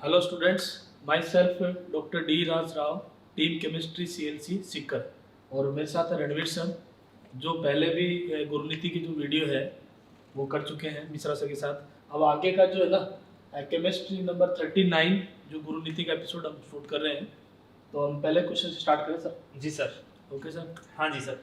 Hello students, my self doctor D Raj Rao, team chemistry CLC Sikar. और मेरे साथ है रणवीर सर, जो पहले भी गुरुनीति की जो वीडियो है वो कर चुके हैं मिश्रा सर के साथ। अब आगे का जो है ना केमिस्ट्री नंबर 39 जो गुरुनीति का एपिसोड हम शूट कर रहे हैं, तो हम पहले क्वेश्चन से स्टार्ट करें सर। जी सर। Okay sir. हाँ जी सर।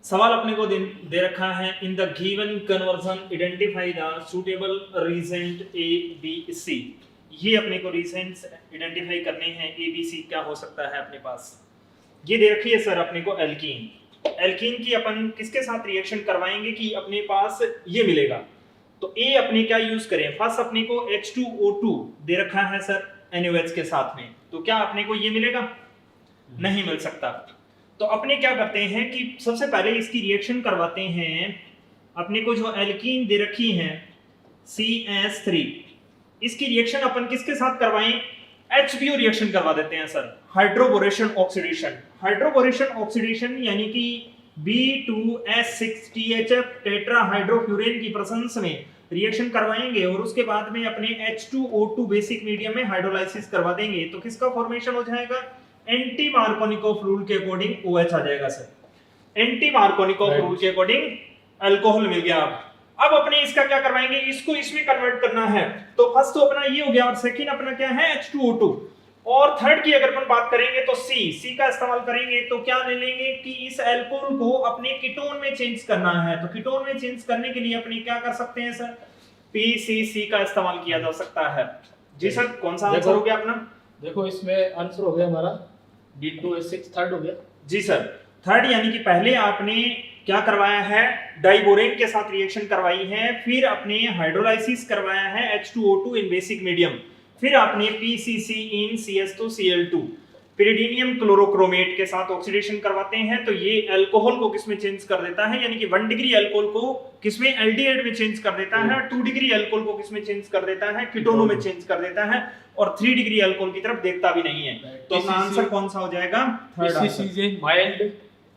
सवाल अपने को दे रखा है, in the given conversion identify the suitable reagent A B C. ये अपने को रीसेंट्स आइडेंटिफाई करने हैं, ए बी सी क्या हो सकता है अपने पास। ये दे रखी है सर अपने को एल्कीन। एल्कीन की अपन किसके साथ रिएक्शन करवाएंगे कि अपने पास ये मिलेगा। तो ए अपने क्या यूज करें, फर्स्ट अपने को H2O2 दे रखा है सर NaOH के साथ में, तो क्या अपने को ये मिलेगा? नहीं मिल सकता। तो अपने क्या करते हैं कि सबसे पहले इसकी रिएक्शन करवाते हैं। अपने को जो एल्कीन दे रखी है CS3, इसकी रिएक्शन अपन किसके साथ करवाएं? HBO रिएक्शन करवा देते हैं sir, hydroboration oxidation. Hydroboration oxidation यानी कि B2S6THF टेट्राहाइड्रोफ्यूरेन की प्रेजेंस में रिएक्शन करवाएंगे और उसके बाद में अपने H2O2 बेसिक मीडियम में हाइड्रोलाइसिस करवा देंगे। तो किसका फॉर्मेशन हो जाएगा? एंटी मार्कोनिकोव रूल के अकॉर्डिंग OH आ जाएगा सर। एंटी मार्कोनिकोव रूल के अकॉर्डिंग अल्कोहल मिल गया। अब अपने इसका क्या करवाएंगे, इसको इसमें कन्वर्ट करना है। तो फर्स्ट तो अपना ये हो गया और सेकंड अपना क्या है? H2O2। और थर्ड की अगर अपन बात करेंगे तो C का इस्तेमाल करेंगे। तो क्या ले लेंगे कि इस अल्कोहल को अपने कीटोन में चेंज करना है। तो कीटोन में चेंज करने के लिए अपने क्या कर सकते हैं सर? PCC का इस्तेमाल किया जा सकता है। जी सर, कौन सा आंसर हो गया अपना? देखो इसमें आंसर हो गया हमारा D2S6, थर्ड हो गया। जी सर, थर्ड यानी कि पहले आपने क्या करवाया है? डाइबोरेन के साथ रिएक्शन करवाई है, फिर आपने हाइड्रोलाइसिस करवाया है H2O2 इन बेसिक मीडियम, फिर आपने PCC इन CS2Cl2 पिरिडीनियम क्लोरोक्रोमेट के साथ ऑक्सीडेशन करवाते हैं। तो ये अल्कोहल को किसमें चेंज कर देता है, यानी कि 1 डिग्री अल्कोहल को किसमें? एल्डिहाइड में चेंज कर देता है। 2 डिग्री अल्कोहल को किसमें चेंज कर देता है? कीटोनों में चेंज कर देता है। और 3 डिग्री अल्कोहल की तरफ देखता भी नहीं है। तो अपना आंसर कौन सा हो जाएगा? Third answer. PCC mild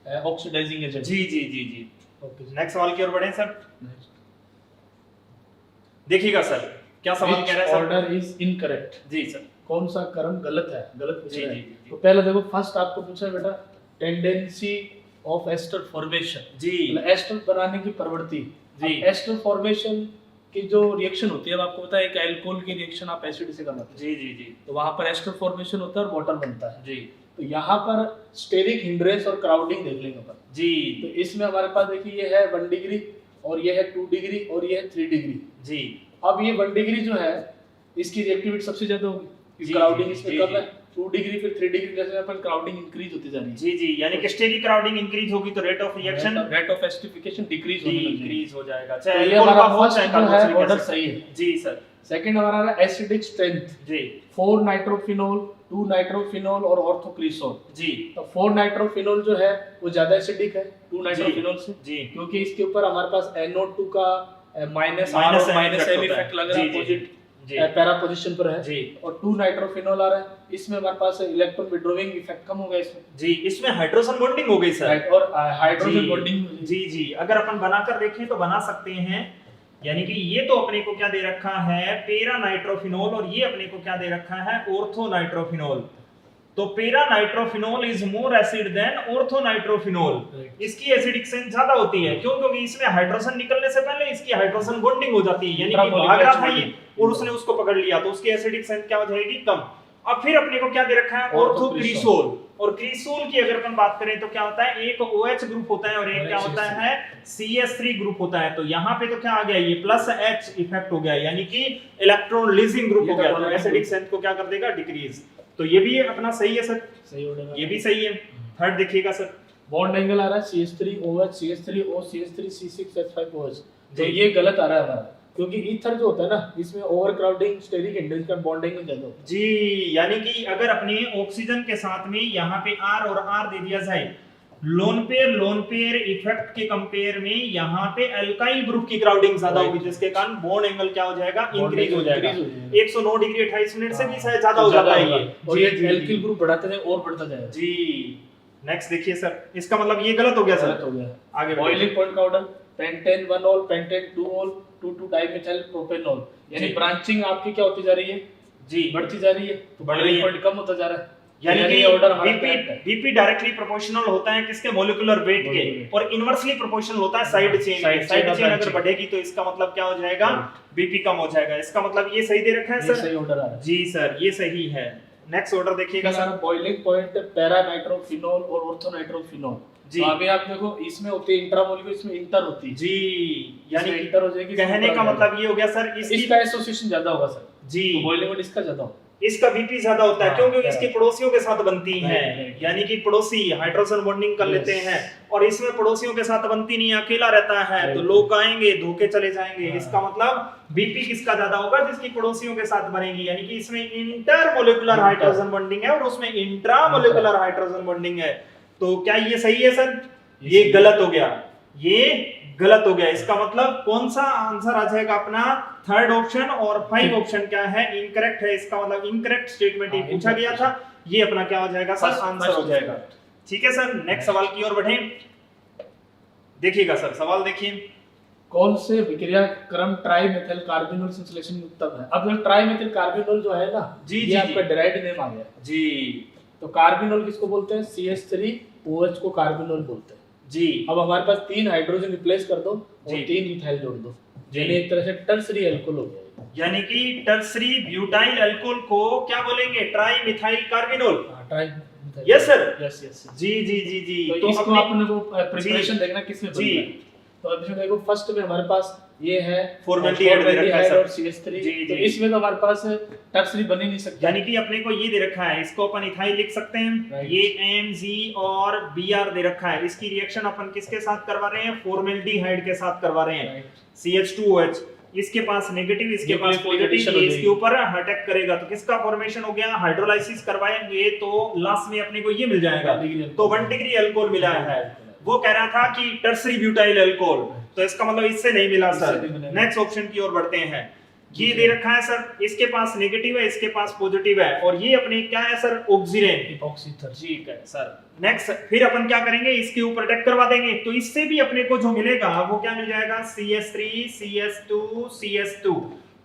oxidising agent. जी जी जी जी। ओके, नेक्स्ट सवाल की ओर बढ़ें सर। देखिएगा सर क्या सवाल कह रहा है सर। Order is incorrect. जी सर। कौन सा क्रम गलत है, गलत पूछ जी रहा जी है। जी। तो पहले देखो, फर्स्ट आपको पूछा है बेटा टेंडेंसी ऑफ एस्टर फॉर्मेशन। जी। मतलब एस्टर बनाने की प्रवृत्ति। जी। एस्टर फॉर्मेशन की जो रिएक्शन होती है, अब आपको पता है एक अल्कोहल की रिएक्शन आप एसिड से करवाते हैं। जी जी जी। तो वहां पर एस्टर फॉर्मेशन होता है और वाटर बनता है। जी। तो यहाँ पर स्टेरिक हिंड्रेंस और क्राउडिंग देख लेंगे अपन। जी। तो इसमें हमारे पास देखिए ये है 1 डिग्री और ये है 2 डिग्री और ये है 3 डिग्री। जी। अब ये 1 डिग्री जो है इसकी रिएक्टिविटी सबसे ज्यादा होगी, क्राउडिंग इसमें कम है। 2 डिग्री फिर 3 डिग्री जैसे अपन क्राउडिंग इंक्रीज होती जा रही है। जी जी, यानी कि स्टेरिक क्राउडिंग इंक्रीज होगी तो rate of reaction, rate of acidification decrease decrease हो जाएगा। तो ये हमारा फर्स्ट जो है ऑर्डर सही है। जी सर। सेकंड हमारा है एसिडिक स्ट्रेंथ। जी। 4 नाइट्रोफिनोल, 2 नाइट्रोफिनोल और ऑर्थोक्रिसोल। जी। तो 4 नाइट्रोफिनोल जो है वो ज्यादा एसिडिक है 2 नाइट्रोफिनोल से। जी। क्योंकि इसके ऊपर हमारे पास NO2 का माइनस R और माइनस M इफेक्ट लग रहा है, अपोजिट पैरा पोजीशन पर है। जी। और 2 नाइट्रोफिनोल आ रहा है, इसमें हमारे पास इलेक्ट्रॉन विड्रॉइंग इफेक्ट कम होगा इसमें। जी, इसमें हाइड्रोजन बॉन्डिंग हो गई सर। और हाइड्रोजन बॉन्डिंग। जी जी, अगर अपन बनाकर देखें तो बना सकते हैं। यानी कि ये तो अपने को क्या दे रखा है? पेरा नाइट्रोफिनोल, और ये अपने को क्या दे रखा है? Ortho nitrophenol. तो para nitrophenol is more acid than ortho nitrophenol. इसकी एसिडिक सेंस ज्यादा होती है। क्यों? क्योंकि इसमें हाइड्रोजन निकलने से पहले इसकी हाइड्रोजन बॉन्डिंग हो जाती है, यानी कि भाग रहा था ये और उसने उसको पकड़ लिया, तो उसकी एसिडिक सेंस क्या हो जाएगी? कम। अब फिर अपने को क्या दे रखा है? ऑर्थोक्रिसोल। और क्रिसोल की अगर अपन बात करें तो क्या होता है? एक OH ग्रुप होता है और एक क्या होता है? CS3 ग्रुप होता है। तो यहाँ पे तो क्या आ गया? ये प्लस H इफेक्ट हो गया, यानी कि इलेक्ट्रॉन लीजिंग ग्रुप हो गया। तो एसिडिक सेंस को क्या कर देगा? डिक्रीज। तो ये भी अपना सही है सर, सही ऑर्डर है। ये भी सही है। थर्ड देखिएगा सर। बॉन्ड एंगल आ रहा है CH3OH, CH3O, CH3C6H5OH। तो जी। ये गलत आ रहा है हमारा, क्योंकि ईथर जो होता है ना, इसमें ओवर क्राउडिंग, स्टेरिक हिंड्रेंस का बॉन्ड एंगल ज्यादा होता है। जी, यानी कि अगर अपने ऑक्सीजन के साथ में यहाँ पे R और R दे दिया जाए, लोन पेयर इफेक्ट के कंपेयर में यहाँ पे अल्काइल ग्रुप की क्राउडिंग ज्यादा होगी, जिसके कारण बॉन्ड एंगल क्या हो जाएगा? इंक्रीज हो जाएगा। 109 डिग्री 28 मिनट से भी शायद ज्यादा हो जाता है ये। और ये एल्किल ग्रुप बढ़ाते जाए और बढ़ता जाएगा। जी। नेक्स्ट देखिए सर, इसका मतलब ये गलत हो गया सर। गलत हो गया। आगे बॉइलिंग पॉइंट का order pentane 1 all, pentane 2 all, 2 dimethyl propanol. यानी ब्रांचिंग आपकी क्या होती जा रही है? जी बढ़ती जा रही है, तो बढ़ रही है। पॉइंट कम होता जा रहा है, यानी कि ऑर्डर बीपी डायरेक्टली प्रोपोर्शनल होता है किसके, मॉलिक्यूलर वेट के, और इनवर्सली प्रोपोर्शनल होता है साइड चेन के। साइड चेन अगर बढ़ेगी तो इसका मतलब क्या हो जाएगा, बीपी कम हो जाएगा। इसका मतलब ये सही दे रखा है सर, सही ऑर्डर आ रहा है जी सर ये सही है। नेक्स्ट ऑर्डर देखिएगा sir, boiling point para nitrophenol और ऑर्थो नाइट्रोफिनोल जी। तो अभी आप देखो इसमें होती है इंट्रामोलिक्यूलर, इसमें इंटर होती है जी, यानी कि इंटर हो जाएगी। कहने का मतलब ये हो गया सर इसका एसोसिएशन ज्यादा होगा सर जी, बॉइलिंग पॉइंट इसका ज्यादा होगा, इसका बीपी ज्यादा होता है हाँ, क्योंकि इसकी पड़ोसियों के साथ बनती है, right. यानी कि पड़ोसी हाइड्रोजन बॉन्डिंग कर लेते हैं, और इसमें पड़ोसियों के साथ बनती नहीं, अकेला रहता है, तो लोग आएंगे धोके चले जाएंगे। इसका मतलब बीपी किसका ज्यादा होगा, जिसकी पड़ोसियों के साथ बनेगी, यानी कि इसमें इंटरमोलिकुलर हाइड्रोजन बॉन्डिंग है और उसमें इंट्रामोलिकुलर हाइड्रोजन बॉन्डिंग है। तो क्या ये सही है सर, ये गलत हो गया, ये गलत हो गया। इसका मतलब कौन सा आंसर आ जाएगा अपना, थर्ड ऑप्शन, और 5 ऑप्शन क्या है, इनकरेक्ट है। इसका मतलब इनकरेक्ट स्टेटमेंट ही पूछा गया था, ये अपना क्या हो जाएगा सर, आंसर हो जाएगा। ठीक है सर, नेक्स्ट सवाल की ओर बढ़े। देखिएगा सर, सवाल देखिए, कौन से विक्रिया क्रम ट्राइमेथिल कार्बिनोल संश्लेषण उत्तम है। अब जो ट्राइमेथिल कार्बिनोल जो है ना, जी ये जी आपका डायरेक्ट नेम आ गया जी, तो कार्बिनोल किसको बोलते हैं, CH3OH को कार्बिनोल बोलते हैं जी। अब हमारे पास 3 हाइड्रोजन रिप्लेस कर दो और जी। 3 इथाइल जोड़ दो, जी। यानी एक तरह से टर्सरी अल्कोहल हो गया, यानी कि टर्सरी ब्यूटाइल अल्कोहल को क्या बोलेंगे, trimethyl carbinol. Yes sir, yes yes जी जी जी जी। तो इसको आपने को प्रिपरेशन देखना किसमें जी, तो अब इसमें देखो फर्स्ट में हमारे पास ये है फॉर्मेल्डिहाइड दे रखा है सर, और CH3 जी, तो जी। इसमें तो हमारे पास टर्सरी बन ही नहीं सकता, यानी कि अपने को ये दे रखा है, इसको अपन इथाइल लिख सकते हैं, Right. ये MG और Br दे रखा है, इसकी रिएक्शन अपन किसके साथ करवा रहे हैं, फॉर्मेल्डिहाइड के साथ करवा रहे हैं, CH2OH। इसके पास नेगेटिव, इसके ये पास पॉजिटिव पॉजिटिव, हो ये इसके जाएगी। ऊपर अटैक करेगा, तो किसका फॉर्मेशन हो गया, हाइड्रोलाइसिस करवाएंगे तो लास्ट में अपने को ये मिल जाएगा, तो 1 डिग्री अल्कोहल मिला है। वो कह रहा था कि टर्सरी ब्यूटाइल अल्कोहल, तो इसका मतलब इससे नहीं मिला सर। नेक्स्ट ऑप्शन की ओर बढ़ते हैं, ये दे रखा है सर, इसके पास नेगेटिव है, इसके पास पॉजिटिव है, और ये अपने क्या है सर, ऑक्सीजन, इपॉक्सी ठीक है सर। नेक्स्ट फिर अपन क्या करेंगे, इसके ऊपर अटैक करवा देंगे, तो इससे भी अपने को जो मिलेगा वो क्या मिल जाएगा, CH3 CH2 CH2,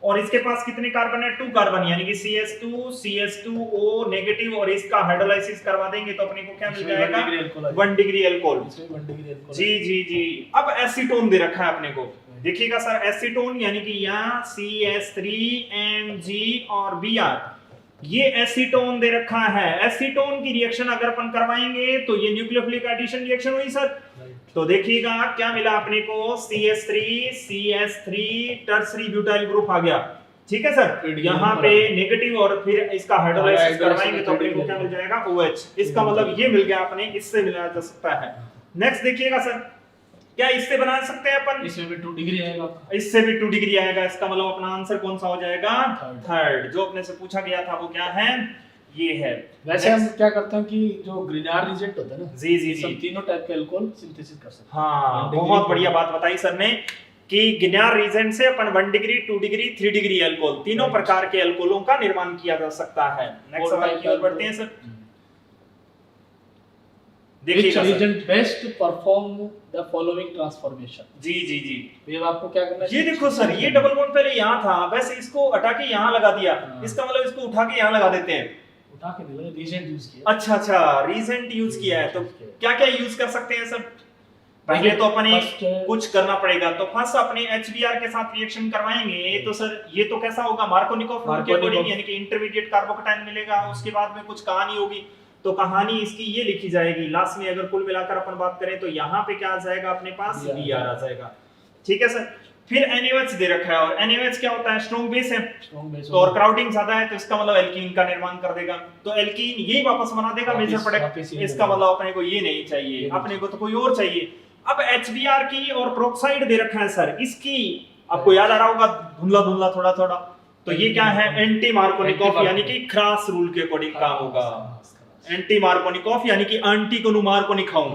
और इसके पास कितने कार्बन है, 2 कार्बन, यानी कि CH2 CH2O नेगेटिव, और इसका हाइड्रोलाइसिस करवा देंगे तो अपने को क्या मिल जाएगा, 1 डिग्री अल्कोहल। जी जी जी। अब एसीटोन दे रखा है अपने को, देखिएगा सर, एसीटोन यानी कि यहाँ CH3MG और Br, ये एसीटोन दे रखा है। एसीटोन की रिएक्शन अगर अपन करवाएंगे तो ये न्यूक्लियोफिलिक एडिशन रिएक्शन हुई सर, तो देखिएगा क्या मिला अपने को, CH3 टर्सरी ब्यूटाइल ग्रुप आ गया, ठीक है सर। यहाँ पे नेगेटिव और फिर इसका हाइड्रोलाइसिस करवाएंगे तो अपने को क्या मिल जाएगा, OH। इसका मतलब ये मिल गया अपने, इससे मिलाया जा सकता है। नेक्स्ट देखिएगा सर, क्या इससे बना सकते हैं अपन, इसमें भी 2 डिग्री आएगा, इससे भी 2 डिग्री आएगा। इसका मतलब अपना आंसर कौन सा हो जाएगा, थर्ड। जो अपने से पूछा गया था वो क्या है, ये है। वैसे हम क्या करते हैं कि जो ग्रिनार्ड रिजेंट होता है ना, जी जी जी, सब तीनों टाइप के अल्कोहल सिंथेसिस कर सकते हैं। हाँ, बहुत बढ़िया बात बताई सर ने कि गिनार रीजेंट से अपन 1 डिग्री 2 डिग्री 3 डिग्री अल्कोहल, तीनों प्रकार के अल्कोहलों का निर्माण किया जा सकता है। नेक्स्ट सवाल की ओर बढ़ते हैं सर, देखिएगा sir, reagent best perform the following transformation. जी जी जी। तो ये आपको क्या करना है, ये देखो सर, ये डबल बॉन्ड पहले यहाँ था, वैसे इसको हटा के यहाँ लगा दिया, इसका मतलब इसको उठा के यहाँ लगा देते हैं, उठा के नहीं, रीजेंट यूज किया। अच्छा अच्छा, रीजेंट यूज किया है, तो क्या क्या यूज कर सकते हैं सर, पहले तो अपने कुछ करना पड़ेगा, तो फर्स्ट अपने HBr के साथ रिएक्शन करवाएंगे, तो सर ये तो कैसा होगा, मार्कोनिकोव रूल के अकॉर्डिंग, यानी कि इंटरमीडिएट कार्बोकेटाइन मिलेगा, उसके बाद में कुछ कहानी होगी, तो कहानी इसकी ये लिखी जाएगी, लास्ट में अगर कुल मिलाकर अपन बात करें तो यहाँ पे क्या आ जाएगा अपने पास, Br आ जाएगा, ठीक है सर। फिर NaOH दे रखा है, और NaOH क्या होता है, स्ट्रॉन्ग बेस है, तो और क्राउडिंग ज्यादा है, तो इसका मतलब एल्कीन का निर्माण कर देगा, तो एल्कीन यही वापस बना देगा मेजर प्रोडक्ट। इसका मतलब अपने को ये नहीं चाहिए, अपने को तो कोई और चाहिए। अब HBr की और प्रोक्साइड दे रखा है सर, इसकी आपको याद आ रहा होगा, धुंधला धुंधला थोड़ा थोड़ा, तो ये क्या है, एंटी मार्कोनिकोव, यानी कि क्रॉस रूल के अकॉर्डिंग काम होगा। एंटी मार्कोनिकोव यानी कि आंटी को नुमार को निखाऊं,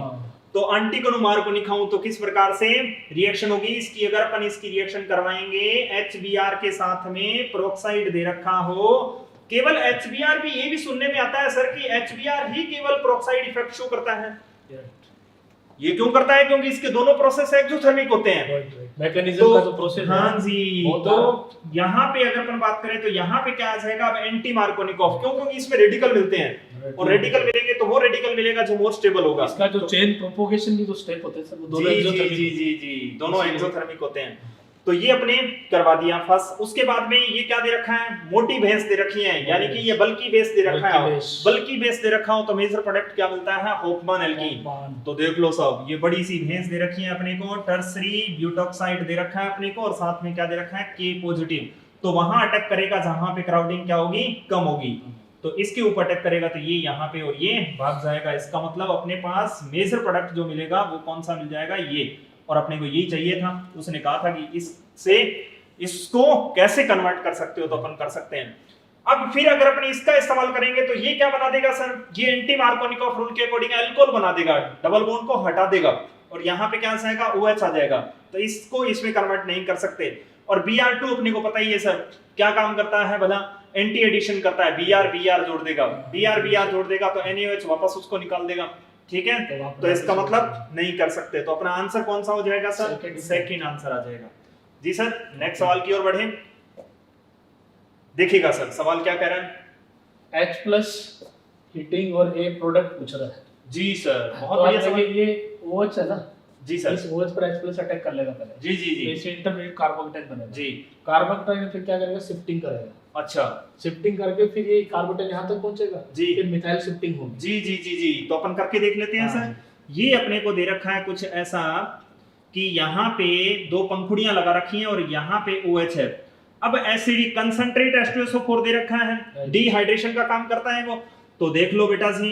तो आंटी को नुमार को निखाऊं, तो किस प्रकार से रिएक्शन होगी इसकी, अगर अपन इसकी रिएक्शन करवाएंगे HBr के साथ में प्रोक्साइड दे रखा हो, केवल HBr भी, ये भी सुनने में आता है सर कि HBr ही केवल प्रोक्साइड इफेक्ट शो करता है। ये क्यों करता है, क्योंकि इसके दोनों प्रोसेस एक्सोथर्मिक होते हैं, मैकेनिज्म का जो प्रोसेस है हाँ जी, बहुत तो यहाँ पे अगर अपन बात करें तो यहाँ पे क्या आ जाएगा, अब एंटी मार्कोनिकॉफ, क्यों? क्योंकि इसमें रेडिकल मिलते हैं और रेडिकल मिलेंगे तो वो रेडिकल मिलेगा जो मोर स्टेबल होगा। इसका जो चेन प्रोपोगेशन की जो स्टेप होते हैं सर वो दोनों जी एक्सोथर्मिक जी जी जी दोनों एक्सोथर्मिक होते हैं। तो ये अपने करवा दिया फर्स्ट। उसके बाद में ये क्या दे रखा है, मोटी भैंस दे रखी है, यानी कि ये बल्कि बेस दे रखा है। बल्कि बेस दे रखा हो तो मेजर प्रोडक्ट क्या मिलता है, होफमैन एल्कीन। तो देख लो साहब, ये बड़ी सी भैंस दे रखी है अपने को, टर्सरी ब्यूटॉक्साइड दे रखा है अपने को, और साथ में क्या दे रखा है, के पॉजिटिव। तो वहां अटैक करेगा जहां पे क्राउडिंग क्या होगी, कम होगी। तो इसके ऊपर अटैक करेगा तो ये यहाँ पे और ये भाग जाएगा। इसका मतलब अपने पास मेजर प्रोडक्ट जो मिलेगा वो कौन सा मिल जाएगा, ये। और अपने को यही चाहिए था। उसने कहा था कि इससे इसको कैसे कन्वर्ट कर सकते हो, तो अपन कर सकते हैं। अब फिर अगर अपन इसका इस्तेमाल करेंगे तो ये क्या बना देगा सर, ये एंटी मार्कोनिकॉफ रूल के अकॉर्डिंग अल्कोहल बना देगा, डबल बॉन्ड को हटा देगा और यहाँ पे क्या आ जाएगा, OH आ जाएगा। तो इसको इसमें कन्वर्ट नहीं कर सकते। और Br2 अपने को पता ही है सर क्या काम करता है भला, एंटी एडिशन करता है। Br जोड़ देगा, Br जोड़ देगा तो NaOH वापस उसको निकाल देगा। ठीक है, तो इसका मतलब नहीं कर सकते। तो अपना आंसर कौन सा हो जाएगा सर, सेकंड आंसर आ जाएगा। जी सर, नेक्स्ट सवाल की ओर बढ़े। देखिएगा सर सवाल क्या कह रहा है, H+ हीटिंग और A प्रोडक्ट पूछ रहा है। जी सर, बहुत तो बढ़िया आप सवाल। ये OH है ना, जी सर, इस OH पर H+ अटैक कर लेगा पहले। जी जी जी, इसे इंटरमीडिएट कार्बोकेटाइन बनेगा। जी, कार्बोकेटाइन फिर क्या करेगा, शिफ्टिंग करेगा। अच्छा, शिफ्टिंग करके फिर ये कार्बोकेटाइन यहाँ तक पहुंचेगा, जी, फिर मिथाइल शिफ्टिंग होगी। जी जी जी जी, तो अपन करके देख लेते हैं सर। ये अपने को दे रखा है कुछ ऐसा कि यहाँ पे दो पंखुड़ियां लगा रखी हैं और यहाँ पे OH है। अब एसिडिक कंसंट्रेट H2SO4 दे रखा है, डिहाइड्रेशन का काम करता है वो। तो देख लो बेटा जी,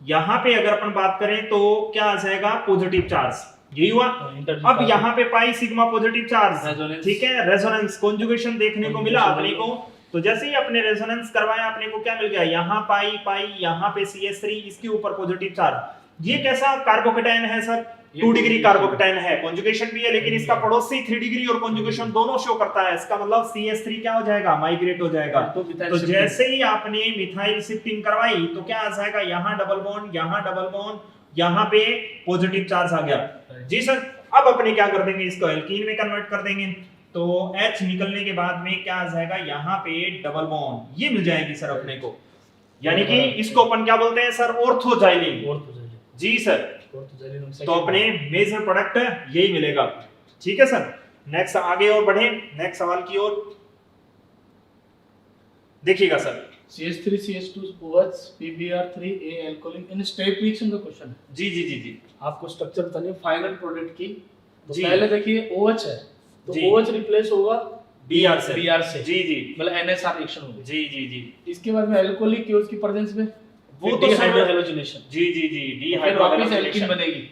यहाँ पे अगर अपन बात करें तो क्या आ जाएगा, पॉजिटिव चार्ज, यही हुआ। अब यहाँ पे पाई सिग्मा पॉजिटिव चार्ज, ठीक है, रेजोनेंस कॉन्जुगेशन देखने को मिला अपने को। तो जैसे ही अपने रेजोनेंस करवाया अपने को क्या मिल गया, यहाँ पाई पाई, यहाँ पे CH3, इसके ऊपर पॉजिटिव चार्ज। ये कैसा कार्बोकेटाइन है सर, 2 डिग्री कार्बोकेटाइन है, कॉन्जुगेशन भी है, लेकिन इसका पड़ोसी 3 डिग्री और कॉन्जुगेशन दोनों शो करता है। इसका मतलब CH3 क्या हो जाएगा, माइग्रेट हो जाएगा। तो जैसे ही आपने मिथाइल शिफ्टिंग करवाई तो क्या आ जाएगा, यहाँ डबल बॉन्ड, यहाँ डबल बॉन्ड, यहाँ पे पॉजिटिव चार्ज आ गया। जी सर, अब अपने क्या कर देंगे, इसको एल्कीन में कन्वर्ट कर देंगे। तो H निकलने के बाद में क्या आ जाएगा, यहाँ पे डबल बॉन्ड, ये मिल जाएगी सर अपने को। यानी कि इसको अपन क्या बोलते हैं सर, ऑर्थोजाइलिन। जी सर, तो अपने मेजर प्रोडक्ट यही मिलेगा। ठीक है सर, नेक्स्ट आगे और बढ़े, नेक्स्ट सवाल की ओर देखिएगा sir. CH3 CH2OH PBr3 A alcoholic in step reaction का क्वेश्चन है। जी जी जी जी, आपको स्ट्रक्चर बतानी है फाइनल प्रोडक्ट की। तो जी। पहले देखिए OH है, तो जी। OH रिप्लेस होगा Br से, Br से, जी जी, मतलब NSR रिएक्शन होगी। जी जी जी, इसके बाद में अल्कोहलिक की उसकी प्रेजेंस में वो तो हाइड्रोजनेशन, जी जी जी, फिर वापस एल्कीन बनेगी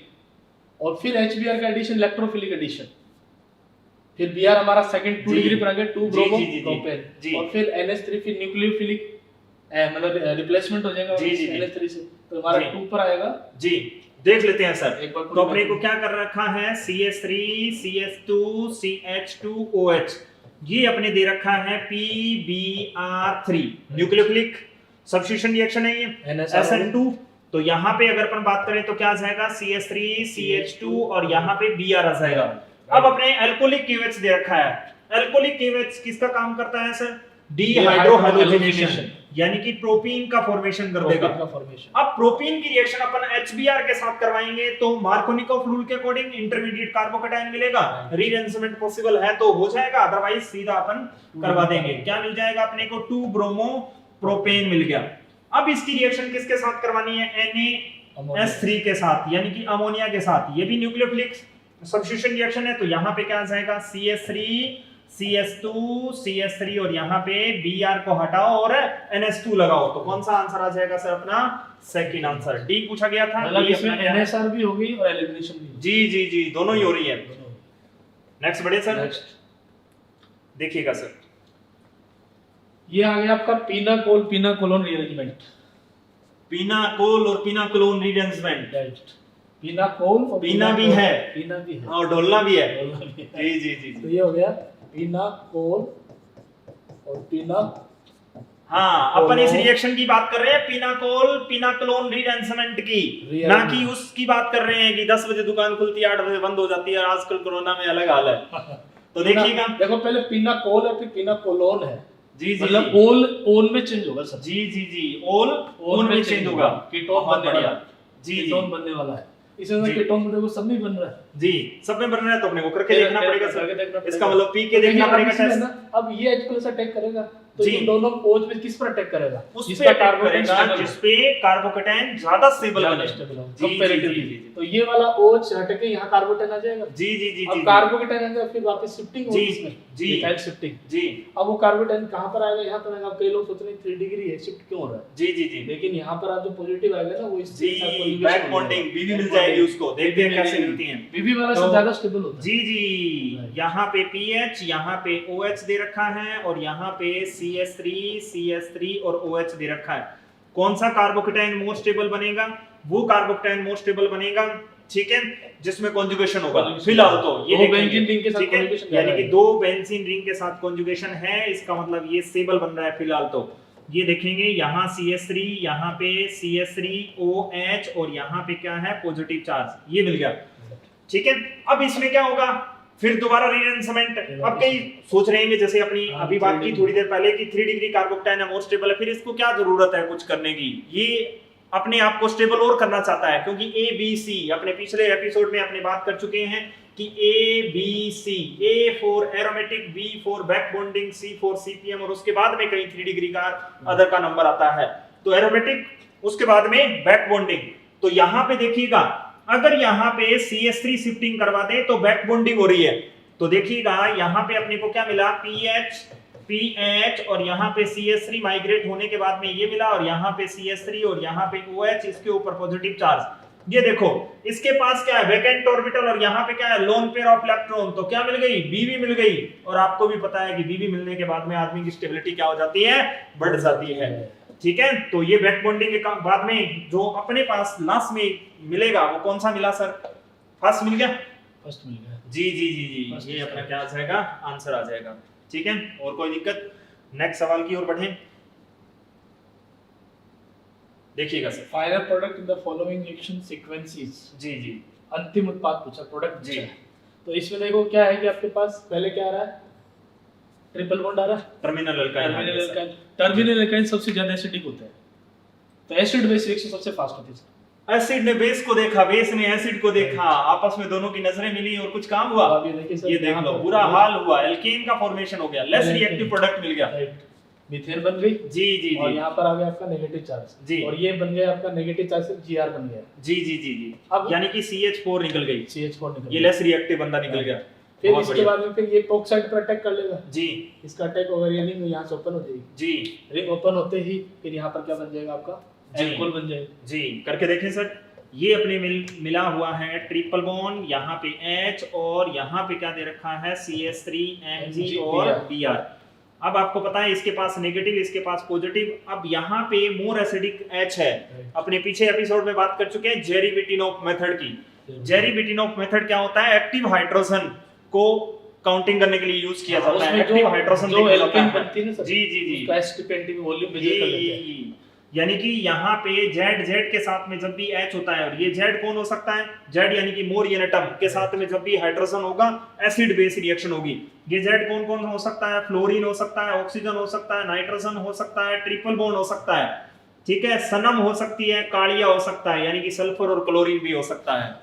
और फिर HBr का एडिशन, इलेक्ट्रोफिलिक एडिशन, फिर Br हमारा सेकंड 2 डिग्री पर आ गया, 2 ब्रोमो प्रोपेन, और फिर NH3, फिर न्यूक्लियोफिलिक मतलब रिप्लेसमेंट हो जाएगा NH3 से, तो हमारा 2 पर आएगा। जी, देख लेते हैं सर। एक बार तो अपने को क्या कर रखा है, CH3 CH2 CH2OH, ये अपने दे रखा है PBr3, न्यूक्लियोफिलिक सब्स्टिट्यूशन रिएक्शन है ये, SN2। तो यहाँ पे अगर अपन बात करें तो क्या आ जाएगा, CH3 CH2 और यहाँ पे Br आ जाएगा। अब अपने अल्कोहलिक KOH दे रखा है। अल्कोहलिक KOH किसका काम करता है सर, डिहाइड्रोहाइड्रोजनेशन, यानी कि प्रोपीन का फॉर्मेशन कर देगा। अब प्रोपीन की रिएक्शन अपन HBr के साथ करवाएंगे तो मार्कोनिकॉफ रूल के अकॉर्डिंग इंटरमीडिएट कार्बोकेटाइन मिलेगा, रीअरेंजमेंट पॉसिबल है तो हो जाएगा, अदरवाइज सीधा अपन करवा देंगे। क्या मिल जाएगा अपने को, 2 ब्रोमो प्रोपेन मिल गया। अब इसकी रिएक्शन किसके साथ करवानी है, NaS3 के साथ, यानी कि अमोनिया के साथ। ये भी न्यूक्लियोफिलिक सब्स्टिट्यूशन रिएक्शन है। तो यहाँ पे क्या आ जाएगा, CH3 CH2 CH3 और यहाँ पे Br को हटाओ और NH2 लगाओ, तो कौन सा आंसर आ जाएगा सर अपना, सेकंड आंसर। डी पूछा गया था, मतलब इसमें NSR भी होगी और एलिमिनेशन भी। जी जी जी, दोनों ही हो रही है। नेक्स्ट बढ़े सर, नेक्स्ट देखिएगा सर। ये आ गया आपका पीनाकोलोन रीअरेंजमेंट। पीनाकोल और पीनाकोलोन रीअरेंजमेंट, पीनाकोल और पीना भी है, पीना भी है और ढोलना भी है। ढोलना भी है। जी जी जी, तो ये हो गया पीनाकोल और पीना हाँ, अपन इस रिएक्शन की बात कर रहे हैं पिनाकोल पिनाकोलोन रीएंसमेंट की, ना कि उसकी बात कर रहे हैं कि 10 बजे दुकान खुलती है 8 बजे बंद हो जाती है, और आजकल कोरोना में अलग हाल है। तो देखिएगा, देखो पहले पिनाकोल है फिर पिनाकोलोन है। जी जी, मतलब ओल में चेंज होगा सर। जी जी जी, ओल में चेंज होगा, कीटोन बनने वाला है। जी जी, कीटोन बनने वाला है। इसमें कीटोन में देखो सब में बन रहा है जी, सब में बन रहा है, तो अपने को करके देखना पड़ेगा सर, इसका मतलब पी के तो देखना अब पड़ेगा इसमें टेस्ट। ना, अब ये H को अटैक करेगा तो जी। इन दोनों ओच में किस पर अटैक करेगा? उस पे जिसका अटैक कार्बोकेटाइन करेगा स्टेबल हो। जिसपे कार्बोकेटाइन ज्यादा स्टेबल ज्यादा बने। स्टेबल हो, जी, comparatively। जी, जी, जी। तो ये वाला OH हट के यहाँ कार्बोकेटाइन आ जाएगा। जी जी जी अब जी, कार्बोकेटाइन आ जाएगा, फिर वापस शिफ्टिंग होगी जी, इसमें, जी। Methyl shifting. जी अब वो कार्बोकेटाइन कहाँ पर आएगा? यहाँ पर आएगा। अब कई लोग सोच रहे हैं 3 डिग्री है, शिफ्ट क्यों हो रहा है? जी जी जी, लेकिन यहाँ पर आप जो पॉजिटिव आएगा ना वो इससे जी, बैक बॉन्डिंग बीवी मिल जाएगी उसको, देखते हैं कैसे मिलती हैं। बीबी वाला तो- से ज्यादा स्टेबल होता है। जी जी, यहाँ पे पीएच, यहाँ पे OH दे रखा है, और यहाँ पे CH3 और OH दे रखा है। कौन सा कार्बोकेटाइन मोर स्टेबल बनेगा? वो कार्बोकेटाइन मोर स्टेबल बनेगा, ठीक है, जिसमें कॉन्जुगेशन होगा। फिलहाल तो ये दो देखेंगे, बेंजीन रिंग के साथ ठीक है, conjugation यानी ज्यादा कि है। 2 बेंजीन रिंग के साथ कॉन्जुगेशन है, इसका मतलब ये स्टेबल बन रहा है फिलहाल तो। ये देखेंगे, यहाँ CH3, यहाँ पे CH3OH, और यहाँ पे क्या है? पॉजिटिव चार्ज, ये मिल गया, ठीक है। अब इसमें क्या होगा? फिर दोबारा रीएंसमेंट। अब कई सोच रहे हैं जैसे अपनी अभी बात की थोड़ी देर पहले कि 3 डिग्री कार्बोकेटाइन है, मोर स्टेबल है, फिर इसको क्या जरूरत है कुछ करने की? ये अपने आप को स्टेबल और करना चाहता है, क्योंकि ABC अपने पिछले एपिसोड में अपने बात कर चुके हैं कि ABC, A for aromatic, B for back bonding, C for CPM, और उसके बाद में कहीं 3 डिग्री का अदर का नंबर आता है। तो एरोमेटिक, उसके बाद में बैक बॉन्डिंग। तो यहाँ पे देखिएगा, अगर यहाँ पे CH3 शिफ्टिंग करवा दे तो बैक बॉन्डिंग हो रही है। तो देखिएगा यहाँ पे अपने को क्या मिला? PH, और यहाँ पे CH3 माइग्रेट होने के बाद में ये मिला, और यहाँ पे CH3 और यहाँ पे OH, इसके ऊपर पॉजिटिव चार्ज। ये देखो, इसके पास क्या है? वैकेंट ऑर्बिटल, और यहाँ पे क्या है? Lone pair of electron. तो क्या मिल गई? BB मिल गई। और आपको भी पता है कि BB मिलने के बाद में आदमी की स्टेबिलिटी क्या हो जाती है? बढ़ जाती है, ठीक है। तो ये बैक बॉन्डिंग के बाद में जो अपने पास लास्ट में मिलेगा वो कौन सा मिला सर? फर्स्ट मिल गया, फर्स्ट मिल गया। जी जी जी जी, ये अपना क्या आ जाएगा? आंसर आ जाएगा, ठीक है। और कोई दिक्कत? नेक्स्ट सवाल की ओर बढ़ें, देखिएगा sir. Final product in the following reaction sequences. जी जी, अंतिम उत्पाद पूछा, प्रोडक्ट जी। तो इसमें देखो क्या है कि आपके पास पहले क्या आ रहा है? ट्रिपल बॉन्ड आ रहा है। Terminal alkyne. टर्मिनल अल्काइन सबसे ज्यादा एसिडिक होता है, तो एसिड बेस रिएक्शन सबसे फास्ट होती है। एसिड ने बेस को देखा, बेस ने एसिड को देखा, आपस में दोनों की नजरें मिली और कुछ काम हुआ। अब ये देखिए सर, ये देख यहाँ लो, पर बुरा हाल हुआ, एल्केन का फॉर्मेशन हो गया, लेस रिएक्टिव प्रोडक्ट मिल गया। मीथेन बन गई। जी जी और जी, यहाँ पर आ गया आपका नेगेटिव चार्ज जी। और ये बन गया आपका नेगेटिव चार्ज से Gr बन गया। जी जी जी जी, अब यानी कि CH4 निकल गई, CH4 निकल ये गया। लेस रिएक्टिव बंदा निकल गया। फिर बहुत इसके बढ़िया। बाद में फिर ये ऑक्साइड पर अटैक कर लेगा। जी इसका अटैक होगा, ये रिंग यहाँ से ओपन हो जाएगी। जी रिंग ओपन होते ही फिर यहाँ पर क्या बन जाएगा आपका? जी। एल्कोहल बन जाएगा। जी, करके देखें सर। ये अपने मिला हुआ है ट्रिपल बॉन्ड, यहाँ पे H, और यहाँ पे क्या दे रखा है? CH3Mg और Br। अब आपको पता है इसके पास नेगेटिव, इसके पास पॉजिटिव। अब यहाँ पे मोर एसिडिक H है। अपने पीछे एपिसोड में बात कर चुके हैं जेरी बिटिनोफ मेथड की। जेरी बिटिनोफ मेथड क्या होता है? एक्टिव हाइड्रोजन को काउंटिंग करने के लिए यूज किया जाता है। एक्टिव हाइड्रोजन जो एल्केन बनती है ना सर, जी जी जी, उसका एस्टिपेंटिव वॉल्यूम मेजर कर लेते हैं। यानी कि यहाँ पे Z के साथ में जब भी H होता है, और ये Z कौन हो सकता है? Z यानी कि मोर एटम के साथ में जब भी हाइड्रोजन होगा एसिड बेस रिएक्शन होगी। ये Z कौन कौन हो सकता है? फ्लोरीन हो सकता है, ऑक्सीजन हो सकता है, नाइट्रोजन हो सकता है, ट्रिपल बॉन्ड हो सकता है, ठीक है, सनम हो सकती है, कालिया हो सकता है, यानी कि सल्फर और क्लोरीन भी हो सकता है,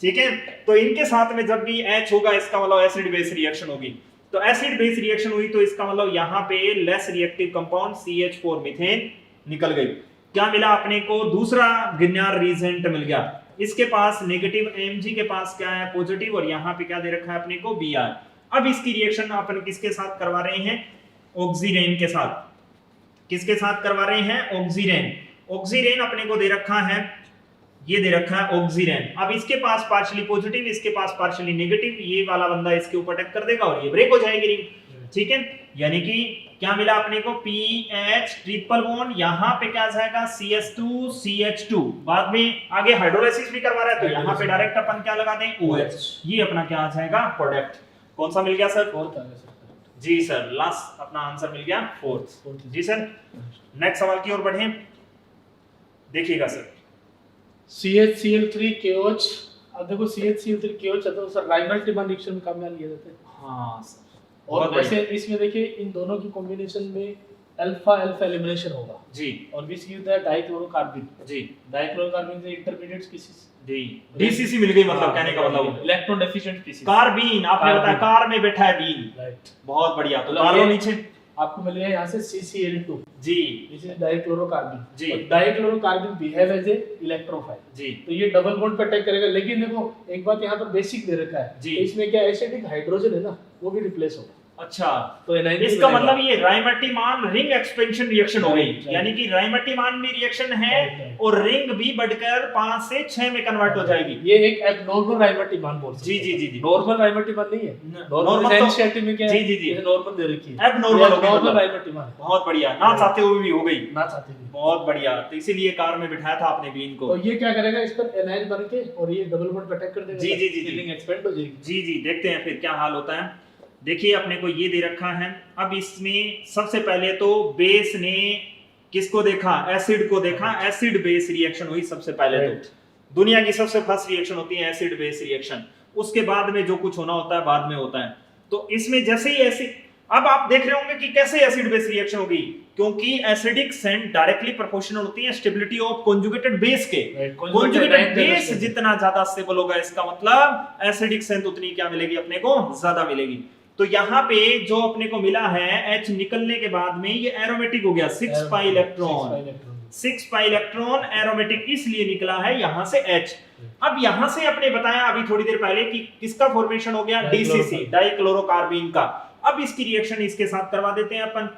ठीक है। तो इनके साथ में जब भी H होगा इसका मतलब एसिड बेस रिएक्शन होगी। तो एसिड बेस रिएक्शन हुई तो इसका मतलब यहाँ पे less reactive compound CH4 methane निकल गई। क्या मिला अपने को? दूसरा गिरनार रीजेंट मिल गया। इसके पास नेगेटिव, Mg के पास क्या है? पॉजिटिव, और यहाँ पे क्या दे रखा है अपने को? Br। अब इसकी रिएक्शन अपन किसके साथ करवा रहे हैं? ऑक्सीरेन के साथ। किसके साथ करवा रहे हैं? ऑक्सीरेन। ऑक्सीरेन अपने को दे रखा है, ये दे रखा है ऑक्सीरेन। अब इसके पास पार्शियली पॉजिटिव, इसके पास पार्शियली नेगेटिव, ये वाला बंदा इसके ऊपर अटैक कर देगा और ये ब्रेक हो जाएगी रिंग, ठीक है। यानी कि क्या मिला अपने को? PH ट्रिपल बॉन्ड, यहाँ पे क्या जाएगा? CH2 CH2। बाद में आगे हाइड्रोलाइसिस भी करवा रहा है तो यहाँ पे डायरेक्ट अपन क्या लगा दें? OH। ये अपना क्या आ जाएगा? प्रोडक्ट। कौन सा मिल गया सर? फोर्थ आ गया सर। जी सर, लास्ट अपना आंसर मिल गया फोर्थ। जी सर। नेक्स्ट सवाल की ओर बढ़े, देखिएगा सर। CHCl3KOH। अब देखो CHCl3KOH है तो सर राइमल्टिमन रिएक्शन में काम में लिया जाता है। हाँ सर, और वैसे इसमें देखिए इन दोनों की कॉम्बिनेशन में अल्फा अल्फा एलिमिनेशन होगा जी। और विच गिव द डाइक्लोरोकार्बन जी, डाइक्लोरोकार्बन से इंटरमीडिएट स्पीशीज जी, डीसीसी मिल गई, मतलब कहने का मतलब इलेक्ट्रॉन डेफिशिएंट स्पीशीज। कार्बीन, आपने बताया कार में बैठा है बीन, राइट। बहुत बढ़िया। तो मतलब डालो ये नीचे आपको मिल गया यहाँ से CCl2 जी। दिस इज डाइक्लोरोकार्बन जी। और डाइक्लोरोकार्बन बिहेव एज ए इलेक्ट्रोफाइल जी तो ये डबल बॉन्ड पे अटैक करेगा। लेकिन देखो एक बात यहाँ पर बेसिक दे रखा है जी। तो इसमें क्या एसिडिक हाइड्रोजन है ना वो भी रिप्लेस होगा। अच्छा, तो एनाइन इसका मतलब ये राइमल्टिमान रिंग एक्सपेंशन रिएक्शन हो गई, Right, right. यानी कि राइमल्टिमान में रिएक्शन है Right, right. और रिंग भी बढ़कर 5 से 6 में कन्वर्ट हो जाएगी। ये एक एबनॉर्मल राइमल्टिमान बोल सकते जी हैं। जी जी जी, नॉर्मल राइमल्टिमान नहीं है। नॉर्मल तो एनसीईआरटी में क्या है? जी जी जी, ये नॉर्मल दे रखी है। एबनॉर्मल हो गई, नॉर्मल मतलब राइमल्टिमान है। बहुत बढ़िया, ना चाहते हुए भी हो गई, ना चाहते हुए। बहुत बढ़िया। तो इसीलिए कार में बिठाया था आपने बीन को। तो ये क्या करेगा इस पर एनाइन बन के और ये डबल बॉन्ड पे अटैक कर देगा। जी जी जी जी, फीलिंग एक्सपेंड हो जाएगी। जी जी, देखते हैं फिर क्या हाल होता है। देखिए अपने को ये दे रखा है। अब इसमें सबसे पहले तो बेस ने किसको देखा, एसिड को देखा, एसिड बेस रिएक्शन हुई सबसे पहले। तो दुनिया की सबसे फर्स्ट रिएक्शन होती है एसिड बेस रिएक्शन, उसके बाद में जो कुछ होना होता है बाद में होता है। तो इसमें जैसे ही एसिड, अब आप देख रहे होंगे कि कैसे एसिड बेस रिएक्शन होगी, क्योंकि एसिडिक सेंट डायरेक्टली प्रोपोर्शनल होती है स्टेबिलिटी ऑफ कॉन्जुगेटेड बेस के। कॉन्जुगेटेड बेस जितना ज्यादा स्टेबल होगा इसका मतलब एसिडिक सेंट उतनी क्या मिलेगी अपने को, ज्यादा मिलेगी। तो यहाँ पे जो अपने को मिला है H निकलने के बाद में ये एरोमेटिक हो गया 6 pi electron, 6 pi electron aromatic इसलिए निकला है यहाँ से H। अब यहाँ से अपने बताया अभी थोड़ी देर पहले कि किसका फॉर्मेशन हो गया, DCC डाइक्लोरोकार्बन का। अब इसकी रिएक्शन इसके साथ करवा देते हैं अपन।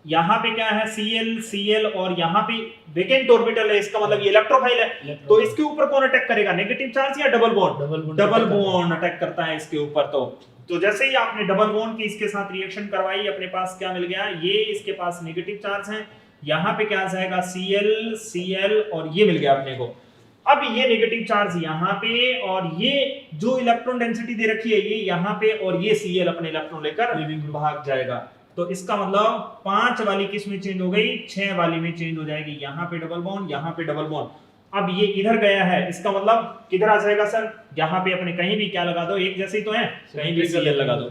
यहाँ पे क्या है Cl और यहाँ पे वेकेंट ऑर्बिटल है, इसका मतलब ये इलेक्ट्रोफाइल है। तो इसके ऊपर कौन अटैक करेगा, नेगेटिव चार्ज या double bond? Double bond attack करता है इसके ऊपर। तो जैसे ही आपने डबल बॉन्ड की इसके साथ रिएक्शन करवाई, अपने पास क्या मिल गया, ये इसके पास नेगेटिव चार्ज है, यहाँ पे क्या जाएगा Cl और ये मिल गया अपने को। अब ये नेगेटिव चार्ज यहाँ पे और ये जो इलेक्ट्रॉन डेंसिटी दे रखी है ये यहाँ पे, और ये Cl अपने इलेक्ट्रॉन लेकर भाग जाएगा। तो इसका मतलब 5 वाली किस में चेंज हो गई, 6 वाली में चेंज हो जाएगी। यहाँ पे डबल बॉन्ड, यहाँ पे डबल बॉन्ड। अब ये इधर गया है, इसका मतलब किधर आ जाएगा सर, यहाँ पे अपने कहीं भी क्या लगा दो, एक जैसे ही तो है, कहीं भी Cl लगा दो,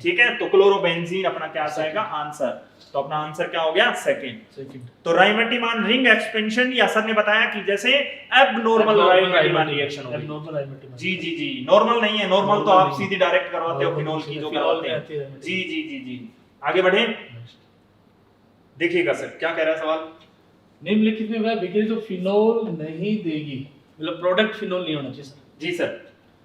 ठीक है। तो क्लोरोबेंजीन अपना क्या आएगा आंसर। तो अपना आंसर क्या हो गया, सेकंड। तो राइमल्टिमान रिंग एक्सपेंशन, या सर ने बताया कि जैसे एबनॉर्मल राइमल्टिमान रिएक्शन होगी। जी जी जी, नॉर्मल नहीं है, नॉर्मल तो आप सीधी डायरेक्ट करवाते हो फिनोल की जो करवाते हैं। जी जी जी जी, आगे बढ़े, देखिएगा सर क्या कह रहा है सवाल। निम्नलिखित में वह विक्रिया जो फिनोल नहीं देगी, मतलब प्रोडक्ट फिनोल नहीं होना चाहिए सर। जी सर।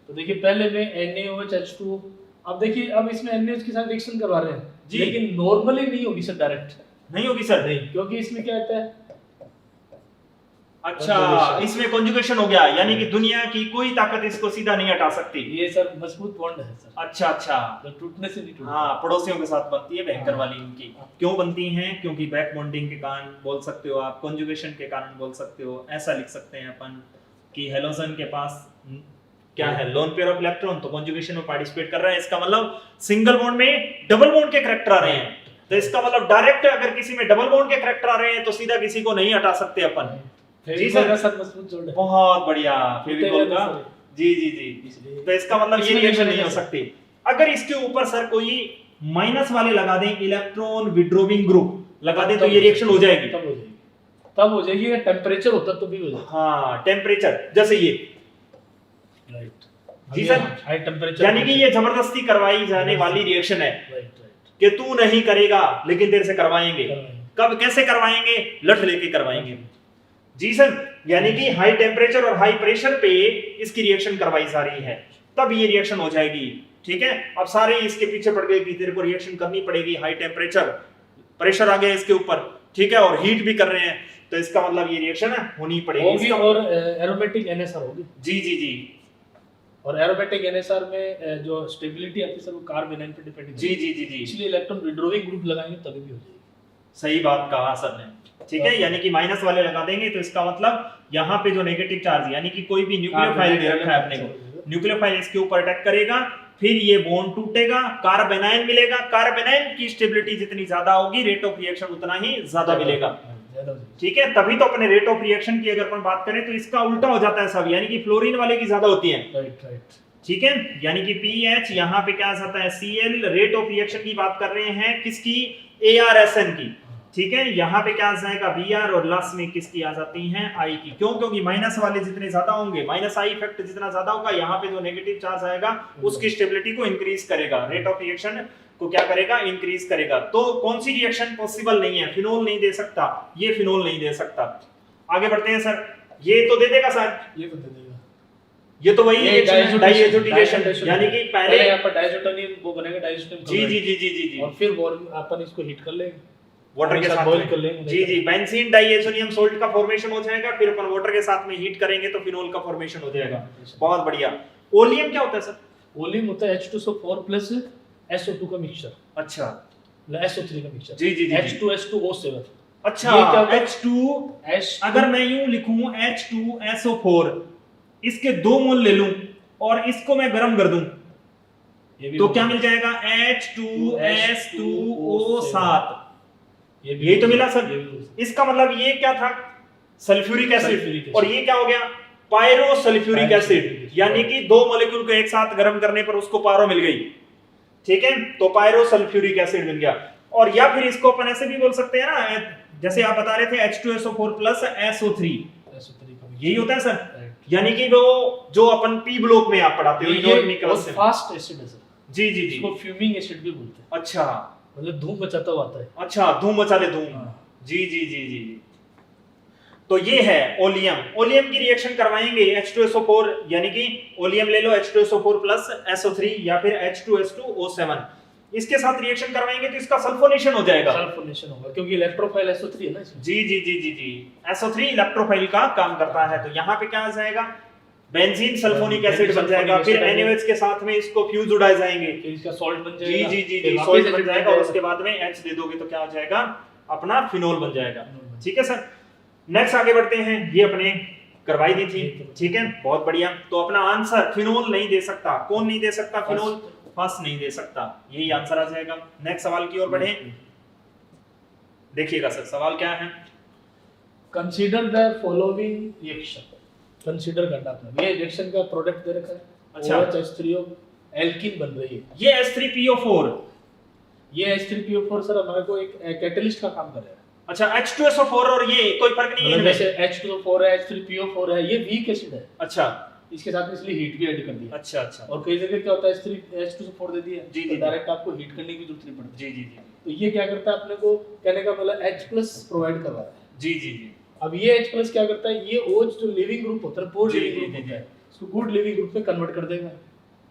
तो देखिए पहले में NaOH H2O, अब देखिए अब इसमें NaOH के साथ रिएक्शन करवा रहे हैं जी, लेकिन नॉर्मली नहीं होगी सर, डायरेक्ट नहीं होगी सर, नहीं, क्योंकि इसमें क्या होता है, अच्छा इसमें कॉन्जुगेशन हो गया, यानी कि दुनिया की कोई ताकत इसको सीधा नहीं हटा सकती। ये सर मजबूत बॉन्ड है सर। अच्छा अच्छा, तो टूटने से नहीं टूटता। हाँ, पड़ोसियों के साथ बनती है भयंकर वाली इनकी। क्यों बनती हैं, क्योंकि बैक बॉन्डिंग के कारण बोल सकते हो आप, कॉन्जुगेशन के कारण बोल सकते हो। ऐसा लिख सकते हैं अपन कि हेलोजन के पास क्या है, लोन पेयर ऑफ इलेक्ट्रॉन, तो कॉन्जुगेशन में पार्टिसिपेट कर रहा है। इसका मतलब सिंगल बॉन्ड में डबल बॉन्ड के करैक्टर आ रहे हैं, तो इसका मतलब डायरेक्ट अगर किसी में डबल बॉन्ड के करैक्टर आ रहे हैं तो सीधा किसी को नहीं हटा सकते अपन। जी सर, मजबूत जोड़ है, बहुत बढ़िया, फेविकोल का। जी जी जी, तो इसका मतलब ये रिएक्शन नहीं हो सकती। अगर इसके ऊपर सर कोई माइनस वाले लगा दें, इलेक्ट्रॉन विड्रॉविंग ग्रुप लगा दें, तो ये रिएक्शन हो जाएगी। तब हो जाएगी। टेम्परेचर होता तो भी हो जाएगा। हाँ, टेम्परेचर जैसे ये, राइट जी सर, हाई टेम्परेचर, यानी कि ये जबरदस्ती करवाई जाने वाली रिएक्शन है कि तू नहीं करेगा लेकिन तेरे से करवाएंगे। कब कैसे करवाएंगे, लठ लेके करवाएंगे। जी सर, यानी कि हाई टेम्परेचर और हाई प्रेशर पे इसकी रिएक्शन करवाई जा रही है, तब ये रिएक्शन हो जाएगी। ठीक है, अब सारे इसके पीछे पड़ गए कि तेरे को रिएक्शन करनी पड़ेगी, हाई टेम्परेचर, प्रेशर आ गया इसके ऊपर, ठीक है, और हीट भी कर रहे हैं, तो इसका मतलब ये रिएक्शन होनी पड़ेगी और एरोमेटिक NSR होगी। जी जी जी, और एरोमेटिक NSR में जो स्टेबिलिटी आती है सर वो कार्बन पे डिपेंड। जी जी जी जी, इसलिए इलेक्ट्रॉन विड्रॉविंग ग्रुप लगाएंगे तभी भी हो जाएगी। सही बात कहा सर ने। ठीक है, यानी कि माइनस वाले लगा देंगे तो इसका मतलब यहाँ पे जो नेगेटिव चार्ज, यानी कि कोई भी न्यूक्लियोफाइल दे रखा है अपने को, न्यूक्लियोफाइल इसके ऊपर अटैक करेगा, फिर ये बॉन्ड टूटेगा, कार्बेनाइन मिलेगा। कार्बेनाइन की स्टेबिलिटी जितनी ज्यादा होगी, रेट ऑफ रिएक्शन उतना ही ज्यादा मिलेगा। पैदा हो जाएगी। ठीक है, तभी तो अपने रेट ऑफ रिएक्शन की अगर अपन बात करें तो इसका उल्टा हो जाता है सब, यानी कि फ्लोरीन वाले की ज्यादा होती है। Right right. ठीक है, यानी कि पीएच यहाँ पे क्या आ जाता है Cl। रेट ऑफ रिएक्शन की बात कर रहे हैं किसकी, ARSN की। ठीक है, यहाँ पे क्या आ जाएगा Br, और लास्ट में किसकी आ जाती हैं I की। क्यों, क्योंकि माइनस वाले जितने ज्यादा होंगे, माइनस I इफेक्ट जितना ज्यादा होगा, यहाँ पे जो नेगेटिव चार्ज आएगा उसकी स्टेबिलिटी को इंक्रीज करेगा, रेट ऑफ रिएक्शन को क्या करेगा, इंक्रीज करेगा। तो कौन सी रिएक्शन पॉसिबल नहीं है, फिनोल नहीं दे सकता, ये फिनोल नहीं दे सकता। आगे बढ़ते हैं सर, ये तो दे देगा सर, ये तो दे देगा। ये तो वही है डाइएजोटिनेशन, यानी कि पहले यहाँ पर डाइएजोटिनियम वो बनेगा, डाइएजोटिनियम जी जी जी जी जी जी, और फिर अपन इसको हीट कर लेंगे वाटर के साथ बॉईल कर लेंगे। जी जी, बेंजीन डाइएजोनियम सोल्ट का फॉर्मेशन हो जाएगा, फिर अपन वाटर के साथ में हीट करेंगे तो फिनोल का फॉर्मेशन हो जाएगा। बहुत बढ़िया। ओलियम क्या होता है सर? ओलियम होता है H2SO4 प्लस SO2 का मिक्सचर, अच्छा, SO3 का मिक्सचर। जी जी जी, H2S2O7। अच्छा, ये क्या होता है? H2 अगर मैं यूं लिखूं H2SO4, इसके 2 मोल ले लूं और इसको मैं गर्म कर दूं तो क्या मिल जाएगा, H2S2O7। ये तो मिला सर। इसका मतलब ये क्या था, सल्फ्यूरिक एसिड, और ये क्या हो गया, पायरो सल्फ्यूरिक एसिड, यानी कि 2 मॉलिक्यूल को एक साथ गर्म करने पर उसको पारो मिल गई। ठीक है, तो पायरो सल्फ्यूरिक एसिड मिल गया। और या फिर इसको अपन ऐसे भी बोल सकते हैं ना, जैसे आप बता रहे थे H2SO4 प्लस SO3, यही होता है सर। यानी कि वो जो अपन P ब्लॉक में आप पढ़ाते हो इनऑर्गेनिक फास्ट एसिड है सर। जी जी जी, इसको फ्यूमिंग एसिड भी बोलते हैं। अच्छा, मतलब धूम मचाता हुआ आता है। अच्छा, धूम मचा ले धूम। जी जी जी जी जी, तो ये है ओलियम। ओलियम की रिएक्शन करवाएंगे H2SO4, यानी कि ओलियम ले लो H2SO4 प्लस SO3 या फिर H2S2O7, इसके साथ रिएक्शन करवाएंगे तो इसका सल्फोनेशन हो जाएगा। सल्फोनेशन होगा क्योंकि इलेक्ट्रोफाइल SO3 है ना इसमें। जी जी जी जी जी, SO3 इलेक्ट्रोफाइल का काम करता है। तो यहाँ पे क्या आ जाएगा, बेंजीन सल्फोनिक एसिड बन जाएगा, फिर NaOH के साथ में इसको फ्यूज उड़ाए जाएंगे, इसका सॉल्ट बन जी जाएगा। जी जी जी, सॉल्ट बन जाएगा, और उसके बाद में H दे दोगे तो क्या हो जाएगा, अपना फिनोल बन जाएगा। ठीक है सर, नेक्स्ट आगे बढ़ते हैं। ये अपने करवाई दी थी, ठीक है, बहुत बढ़िया। तो अपना आंसर फिनोल नहीं दे सकता। कौन नहीं दे सकता फिनोल? फर्स्ट नहीं दे सकता, यही आंसर आ जाएगा। नेक्स्ट सवाल की ओर बढ़े, देखिएगा सर सवाल क्या है। Consider the following reaction, consider करना अपना, ये रिएक्शन का प्रोडक्ट दे रखा है। अच्छा, OH एल्कीन बन रही है। ये H3PO4, ये H3PO4 सर हमारे को एक कैटलिस्ट का काम कर रहा है। अच्छा, H2SO4 और ये कोई फर्क नहीं है, जैसे H2O4 है, H3PO4 है, ये वीक एसिड है। अच्छा, इसके साथ में इसलिए हीट भी ऐड कर दिया। अच्छा अच्छा, और कई जगह क्या होता है H2SO4 दे दिया, जी जी, डायरेक्ट आपको हीट करने की जरूरत नहीं पड़ती। जी जी जी, तो ये क्या करता है, अपने को कहने का मतलब H+ प्रोवाइड कर रहा है। जी जी जी, अब ये H+ क्या करता है, ये OH जो लिविंग ग्रुप होता है, पोर लिविंग ग्रुप होता है, इसको गुड लिविंग ग्रुप में कन्वर्ट कर देगा।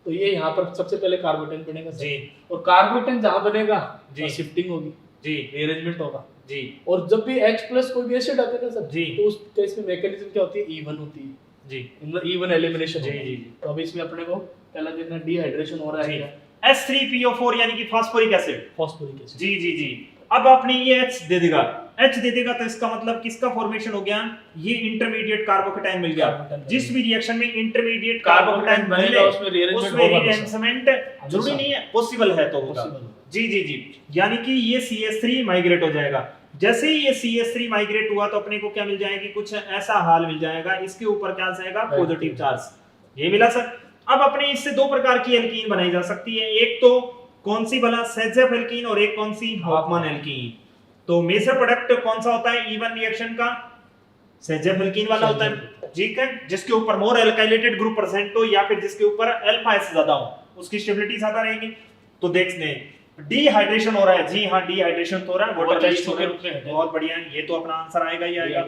तो ये यहाँ पर सबसे पहले कार्बोटेन बनेगा जी, और कार्बोटेन जहाँ बनेगा जी, शिफ्टिंग होगी जी, रीअरेंजमेंट होगा जी। और जब भी H+ कोई भी एसिड आता है ना सर जी, तो उस केस में मैकेनिज्म क्या होती है, इवन होती है जी, मतलब इवन एलिमिनेशन जी जी। तो अब इसमें अपने को पहला देखना डिहाइड्रेशन हो रहा है, H3PO4 यानी कि फास्फोरिक एसिड, फास्फोरिक एसिड जी जी जी। अब आपने ये H दे देगा, H दे देगा तो इसका मतलब किसका फॉर्मेशन हो गया, ये इंटरमीडिएट कार्बोकेटाइन मिल गया। जिस भी रिएक्शन में इंटरमीडिएट कार्बोकेटाइन बनेगा उसमें रीअरेंजमेंट जरूरी नहीं है, पॉसिबल है तो होगा। जी जी जी, यानी कि ये CH3 माइग्रेट हो जाएगा। जैसे ही ये CH3 माइग्रेट हुआ तो अपने को क्या मिल जाएगी, कुछ ऐसा हाल मिल जाएगा, इसके ऊपर क्या जाएगा, पॉजिटिव चार्ज। ये मिला सर। अब अपने इससे 2 प्रकार की एल्कीन बनाई जा सकती है, एक तो कौन सी भला, सेजेफ एल्कीन, और एक कौन सी, हॉफमैन एल्कीन। तो मेजर प्रोडक्ट कौन सा होता है इवन रिएक्शन का, सेजेफ एल्कीन वाला होता है, ठीक है, जिसके ऊपर मोर एल्काइलेटेड ग्रुप प्रेजेंट हो या फिर जिसके ऊपर अल्फा एस ज्यादा हो, उसकी स्टेबिलिटी ज्यादा रहेगी। तो देखते हैं डिहाइड्रेशन हो रहा है, जी हाँ डिहाइड्रेशन तो हो रहा है, वाटर रिलीज हो रहा है, बहुत बढ़िया, ये तो अपना आंसर आएगा ही आएगा।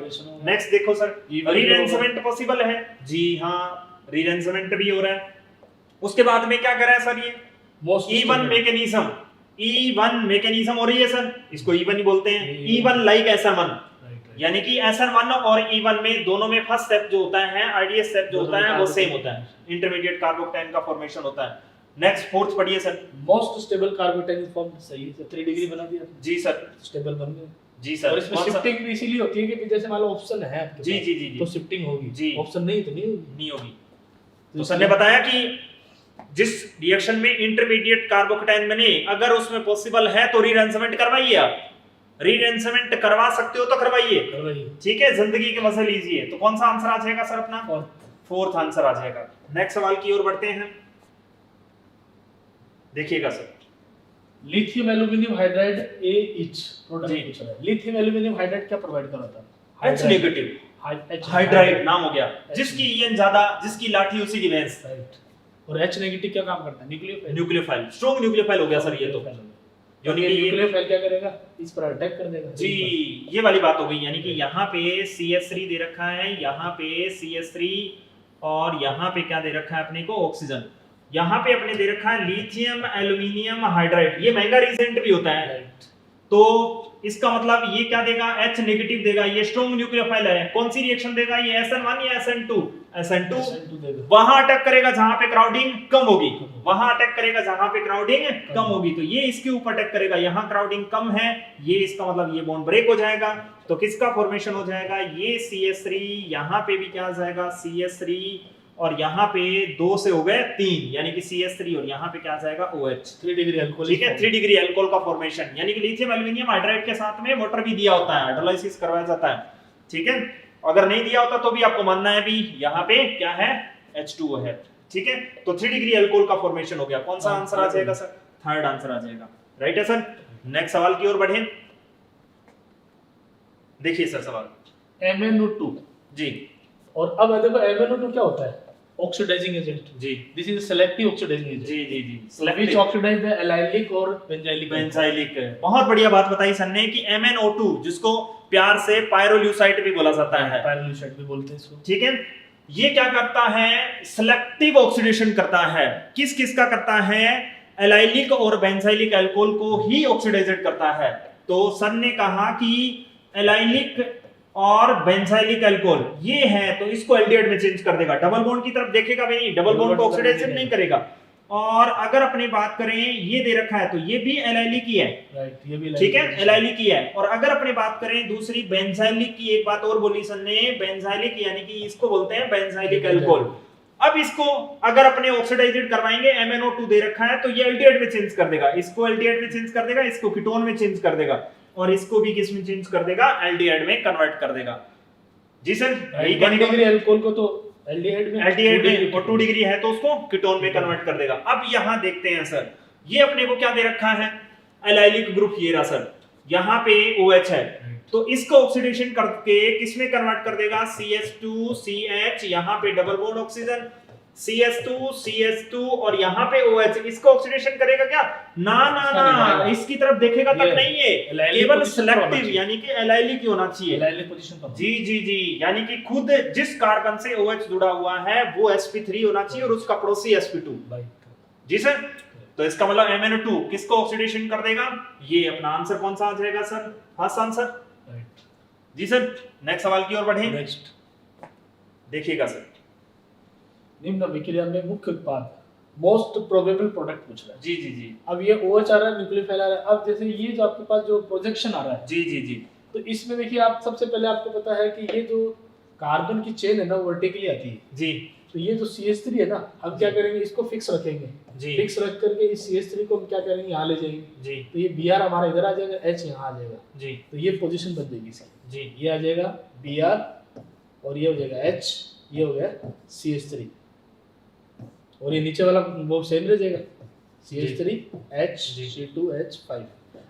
नेक्स्ट देखो सर, रीरेंजमेंट पॉसिबल है, जी हाँ रीरेंजमेंट भी हो रहा है। उसके बाद में क्या कर रहा है सर, ये इवन मैकेनिज्म, इवन मैकेनिज्म हो रही है सर, इसको इवन ही बोलते हैं, इवन लाइक SN1, यानी कि SN1 और इवन में दोनों में फर्स्ट स्टेप जो होता है, आईडीएस स्टेप जो होता है वो सेम होता है, इंटरमीडिएट कार्बोकेटाइन का फॉर्मेशन होता है। नेक्स्ट फोर्थ पढ़िए sir, most stable carbocation is formed, सही है, 3 डिग्री बना दिया जी सर, स्टेबल बन गया जी सर। और इसमें शिफ्टिंग भी इसीलिए होती है कि जैसे मान लो ऑप्शन है आपके जी जी जी तो शिफ्टिंग होगी जी, ऑप्शन नहीं तो नहीं होगी। तो सर ने बताया कि जिस रिएक्शन में इंटरमीडिएट कार्बोकेटाइन बने, अगर उसमें पॉसिबल है तो रीअरेंजमेंट करवाइए आप, रीडेंसमेंट करवा सकते हो तो करवाइए, करवाइए। ठीक है, जिंदगी के मजे लीजिए। तो कौन सा आंसर आ जाएगा सर अपना? फोर्थ आंसर आ जाएगा। नेक्स्ट सवाल की ओर बढ़ते हैं, देखिएगा sir. Lithium aluminium hydride H product पूछ रहा है। लिथियम एल्यूमिनियम हाइड्राइड क्या प्रोवाइड कराता है? H नेगेटिव हाइड्राइड नाम हो गया, जिसकी ईएन ज्यादा, जिसकी लाठी उसी की भैंस। राइट। और H नेगेटिव क्या काम करता है? न्यूक्लियोफाइल। न्यूक्लियोफाइल, स्ट्रॉन्ग न्यूक्लियोफाइल हो गया सर ये तो। यानी कि न्यूक्लियोफाइल क्या करेगा? इस पर अटैक कर देगा। जी, ये वाली बात हो गई। यानी कि यहाँ पे CH3 दे रखा है, यहाँ पे CH3 और यहाँ पे क्या दे रखा है अपने को? ऑक्सीजन। यहाँ पे अपने दे रखा है लिथियम एल्यूमिनियम हाइड्राइड। ये महंगा रिएजेंट भी होता है। तो इसका मतलब ये क्या देगा? H नेगेटिव देगा। ये स्ट्रॉन्ग न्यूक्लियोफाइल है। कौन सी रिएक्शन देगा? ये SN1 या SN2? SN2 देगा। वहां अटैक करेगा जहां पे क्राउडिंग कम होगी, वहां अटैक करेगा जहां पे क्राउडिंग कम होगी। तो ये इसके ऊपर अटैक करेगा, यहाँ क्राउडिंग कम है, ये इसका मतलब ये बॉन्ड ब्रेक हो जाएगा। तो किसका फॉर्मेशन हो जाएगा? ये CH3, यहाँ पे भी क्या आ जाएगा? CH3 और यहाँ पे 2 से हो गए 3, यानी कि CH3 और यहाँ पे क्या आ जाएगा? OH। 3 degree alcohol. ठीक है, 3 डिग्री अल्कोहल का फॉर्मेशन। यानी कि लिथियम एल्यूमिनियम हाइड्राइड के साथ में वाटर भी दिया होता है, हाइड्रोलाइसिस करवाया जाता है। ठीक है, अगर नहीं दिया होता तो भी आपको मानना है भी यहाँ पे क्या है? H2O है। ठीक है, तो 3 डिग्री अल्कोहल का फॉर्मेशन हो गया। कौन सा आंसर आ जाएगा सर? थर्ड आंसर आ जाएगा। राइट है सर। नेक्स्ट सवाल की ओर बढ़े, देखिए सर सवाल। MnO2 जी, और अब देखो MnO2 क्या होता है? Oxidising agent. जी, this is selective oxidising agent. जी, जी, जी, व्हिच ऑक्सीडाइज द एलाइलिक और बेंजाइलिक। बेंजाइलिक। बहुत बढ़िया बात बताई सर ने कि MnO2 जिसको प्यार से पायरोल्यूसाइड भी बोला जाता है, पायरोल्यूसाइड भी बोलते हैं इसको। ठीक है, ये क्या करता है? सिलेक्टिव ऑक्सीडेशन करता है। किस किस का करता है? एलाइलिक और बेंजाइलिक अल्कोहल को ही ऑक्सीडाइज करता है। तो सर ने कहा कि एलाइलिक और बेंजाइलिक अल्कोहल ये है, तो इसको एल्डिहाइड में चेंज कर देगा। डबल बॉन्ड की तरफ देखेगा भी नहीं, डबल बॉन्ड को ऑक्सीडाइज नहीं करेगा। और अगर अपनी बात करें, ये दे रखा है तो ये भी एलाइलिक ही है। राइट, ये भी ठीक है, एलाइलिक ही है। और अगर अपनी बात करें दूसरी बेंजाइलिक की, एक बात और बोली सर ने, बेंजाइलिक यानी कि इसको बोलते हैं बेंजाइलिक अल्कोहल। अब इसको अगर अपने ऑक्सीडाइज्ड करवाएंगे, MnO2 दे रखा है तो ये एल्डिहाइड में चेंज कर देगा, इसको एल्डिहाइड में चेंज कर देगा, इसको कीटोन में चेंज कर देगा, और इसको भी किस में चेंज कर देगा? एल्डिहाइड में कन्वर्ट कर देगा। जी सर, यही 1 डिग्री अल्कोहल को तो एल्डिहाइड में, और 2 डिग्री है तो उसको कीटोन में कन्वर्ट कर देगा। अब यहाँ देखते हैं सर, ये अपने को क्या दे रखा है? एलाइलिक ग्रुप ये रहा सर, यहाँ पे OH है, तो इसको ऑक्सीडेशन करके किसमें कन्वर्ट कर देगा? CH2 CH, यहाँ पे double bond oxygen, CH2 CH2 और यहाँ पे OH, इसको ऑक्सीडेशन करेगा क्या? ना ना ना, इसकी तरफ देखेगा तक नहीं है, केवल सिलेक्टिव यानी कि एलाइलिक ही होना चाहिए। एलाइलिक पोजीशन पर। जी जी जी, यानी कि खुद जिस कार्बन से OH जुड़ा हुआ है वो sp3 होना चाहिए और उसका पड़ोसी sp2। जी सर, तो इसका मतलब MnO2 किसको ऑक्सीडेशन कर देगा? ये अपना आंसर कौन सा आ जाएगा सर? First answer. जी सर, नेक्स्ट सवाल की ओर बढ़े। नेक्स्ट देखिएगा सर, निम्न अभिक्रिया में मुख्य उत्पाद, मोस्ट प्रोबेबल प्रोडक्ट पूछ रहा है। जी जी जी, अब ये OH आ रहा है, न्यूक्लियोफाइल आ रहा है। अब जैसे ये जो आपके पास जो प्रोजेक्शन आ रहा है, जी जी जी, तो इसमें देखिए आप सबसे पहले आपको पता है कि ये जो कार्बन की चेन है ना, वर्टिकली आती है जी, तो ये जो CH3 है ना, हम क्या करेंगे? इसको फिक्स रखेंगे जी, फिक्स रख करके इस CH3 को हम क्या करेंगे? यहाँ ले जाएंगे जी, तो ये Br हमारा इधर आ जाएगा, H यहाँ आ जाएगा, जी, तो ये पोजीशन बन जाएगी इसकी। जी, ये आ जाएगा Br और ये हो जाएगा H, ये हो गया CH3 और ये नीचे वाला वो सेम रह जाएगा CH3 H C2H5।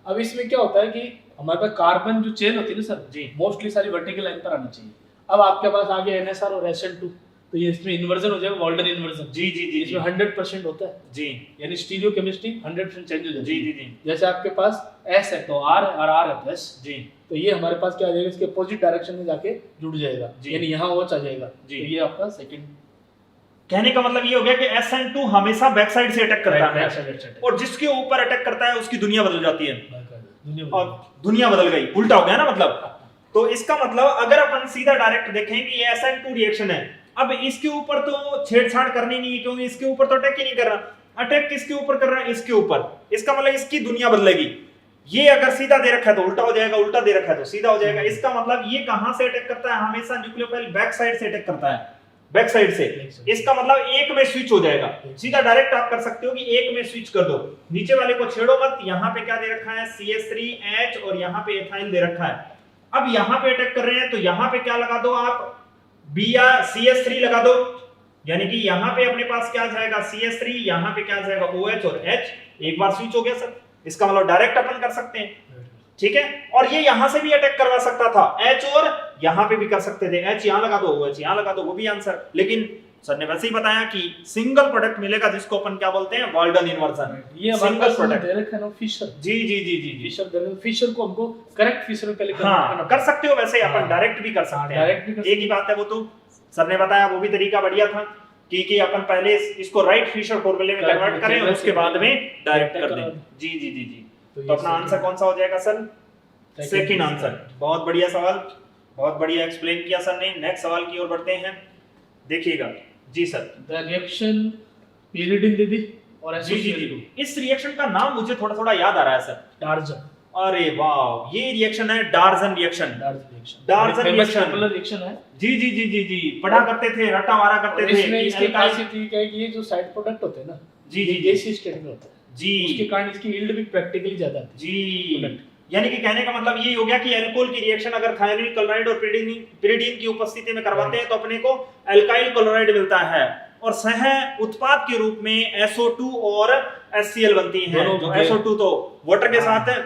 अब इसमें क्या होता है कि हमारे पास कार्बन जो चेन होती है ना सर, जी, मोस्टली सारी वर्टिकल लाइन पर आनी चाहिए। अब आपके पास आगे NSR और SN2, तो ये इसमें इन्वर्जन हो जाएगा, वॉल्डन इन्वर्जन। जी जी जी, इसमें 100% होता है, जी, यानी स्टीरियो केमिस्ट्री 100% चेंज हो जाती जी है। जी जी, जैसे आपके पास S है तो R है और R है तो S, जी, तो ये हमारे पास क्या आ जाएगा? इसके अपोजिट डायरेक्शन में जाके जुड़ जाएगा, यानी यहाँ OH आ जाएगा, तो ये आपका सेकंड। कहने का मतलब ये हो गया कि SN2 हमेशा बैक साइड से अटैक करता है और जिसके ऊपर अटैक करता है उसकी दुनिया बदल जाती है और दुनिया बदल गई, उल्टा हो गया ना मतलब। तो इसका मतलब अगर अपन सीधा डायरेक्ट देखें कि ये SN2 रिएक्शन है, अब इसके ऊपर तो छेड़छाड़ करनी नहीं है क्योंकि इसके ऊपर तो अटैक ही नहीं कर रहा। अटैक किसके ऊपर कर रहा है? इसके ऊपर। इसका मतलब इसकी दुनिया बदलेगी। ये अगर सीधा दे रखा है तो उल्टा हो जाएगा, उल्टा दे रखा है तो सीधा हो जाएगा। इसका मतलब ये कहां से अटैक करता है? हमेशा न्यूक्लियोफाइल बैक साइड से अटैक करता है। बैक साइड से, Back side. इसका मतलब एक में स्विच हो जाएगा, सीधा डायरेक्ट आप कर सकते हो कि एक में स्विच कर दो, नीचे वाले को छेड़ो मत। यहाँ पे क्या दे रखा है, CH3H और यहाँ पे एथाइल दे रखा है। अब यहाँ पे अटैक कर रहे हैं तो यहाँ पे क्या लगा दो आप, B या CH3 लगा दो, यानी कि यहाँ पे अपने पास क्या जाएगा CH3, यहाँ पे क्या जाएगा OH और H, एक बार स्विच हो गया सर, इसका मतलब डायरेक्ट अपन कर सकते हैं, ठीक है। और ये यहां से भी अटैक करवा सकता था H, और यहां पे भी कर सकते थे, H यहां लगा दो, OH यहां लगा दो, वो भी आंसर। लेकिन सर ने वैसे ही बताया कि सिंगल प्रोडक्ट मिलेगा जिसको अपन क्या बोलते हैं, वाल्डन इन्वर्जन। ये सिंगल प्रोडक्ट दे रखा है ना फिशर। जी जी जी जी फिशर दे रखा, फिशर को हमको करेक्ट फिशर में पहले हाँ कर सकते हो, वैसे अपन डायरेक्ट भी कर सकते हैं, डायरेक्ट भी कर एक ही बात है। वो तो सर ने बताया, वो भी तरीका बढ़िया था कि अपन पहले इसको राइट फिशर फॉर्मूले में कन्वर्ट करें और उसके बाद में डायरेक्ट कर दें। जी जी जी जी। तो अपना आंसर कौन सा हो जाएगा सर, सेकंड आंसर। बहुत बढ़िया सवाल, बहुत बढ़िया एक्सप्लेन किया सर ने। नेक्स्ट सवाल की ओर बढ़ते हैं, देखिएगा जी सर। द रिएक्शन pyridine दे दी और जी जी SOCl2। जी, इस रिएक्शन का नाम मुझे थोड़ा थोड़ा याद आ रहा है सर, डार्जन। अरे वाह, ये रिएक्शन है डार्जन रिएक्शन। डार्जन रिएक्शन पॉपुलर रिएक्शन है। जी जी जी जी जी, पढ़ा करते थे, रट्टा मारा करते थे। इसमें इसकी खासियत ये है कि ये जो साइड प्रोडक्ट होते हैं ना, जी जी गैसीय स्टेट में होता है जी, उसके कारण इसकी यील्ड भी प्रैक्टिकली ज्यादा आती है जी। यानी कि कहने का मतलब ये हो गया कि अल्कोहल की रिएक्शन अगर थायरोनिल क्लोराइड और pyridine की उपस्थिति में करवाते हैं तो अपने को अल्काइल क्लोराइड मिलता है, और सह उत्पाद के रूप में SO2 और HCl बनती हैं। जो SO2 तो वाटर के साथ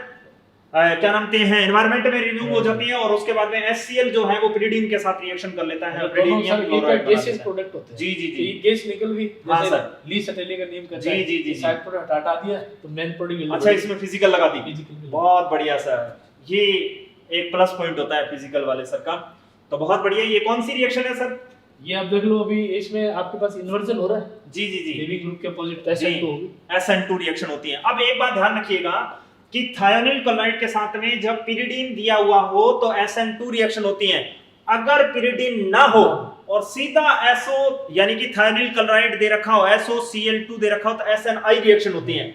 क्या नामते हैं, एनवायरनमेंट में रिमूव हो जाती है, और उसके बाद में HCl जो है वो pyridine के साथ रिएक्शन कर लेता है, pyridinium क्लोराइड गैसीय प्रोडक्ट होते हैं। जी जी जी, ये गैस निकल भी, हाँ जैसे सर, ली सटेली का नियम कहता जी है जी जी, साइड प्रोडक्ट हटा दिया तो मेन प्रोडक्ट। अच्छा, इसमें फिजिकल लगा दी, फिजिकल बहुत बढ़िया सर, ये एक प्लस पॉइंट होता है फिजिकल वाले सर का, तो बहुत बढ़िया। ये कौन सी रिएक्शन है सर, ये आप देख लो, अभी इसमें आपके पास इन्वर्जन हो रहा है। जी जी जी, बेबी ग्रुप के अपोजिट SN2 होगी, SN2 रिएक्शन होती है। अब एक बात ध्यान रखिएगा कि थायोनिल क्लोराइड के साथ में जब pyridine दिया हुआ हो तो SN2 रिएक्शन होती है। अगर pyridine ना हो और सीधा SO यानी कि थायोनिल क्लोराइड दे रखा हो, SOCl2 दे रखा हो, तो SNI रिएक्शन होती है,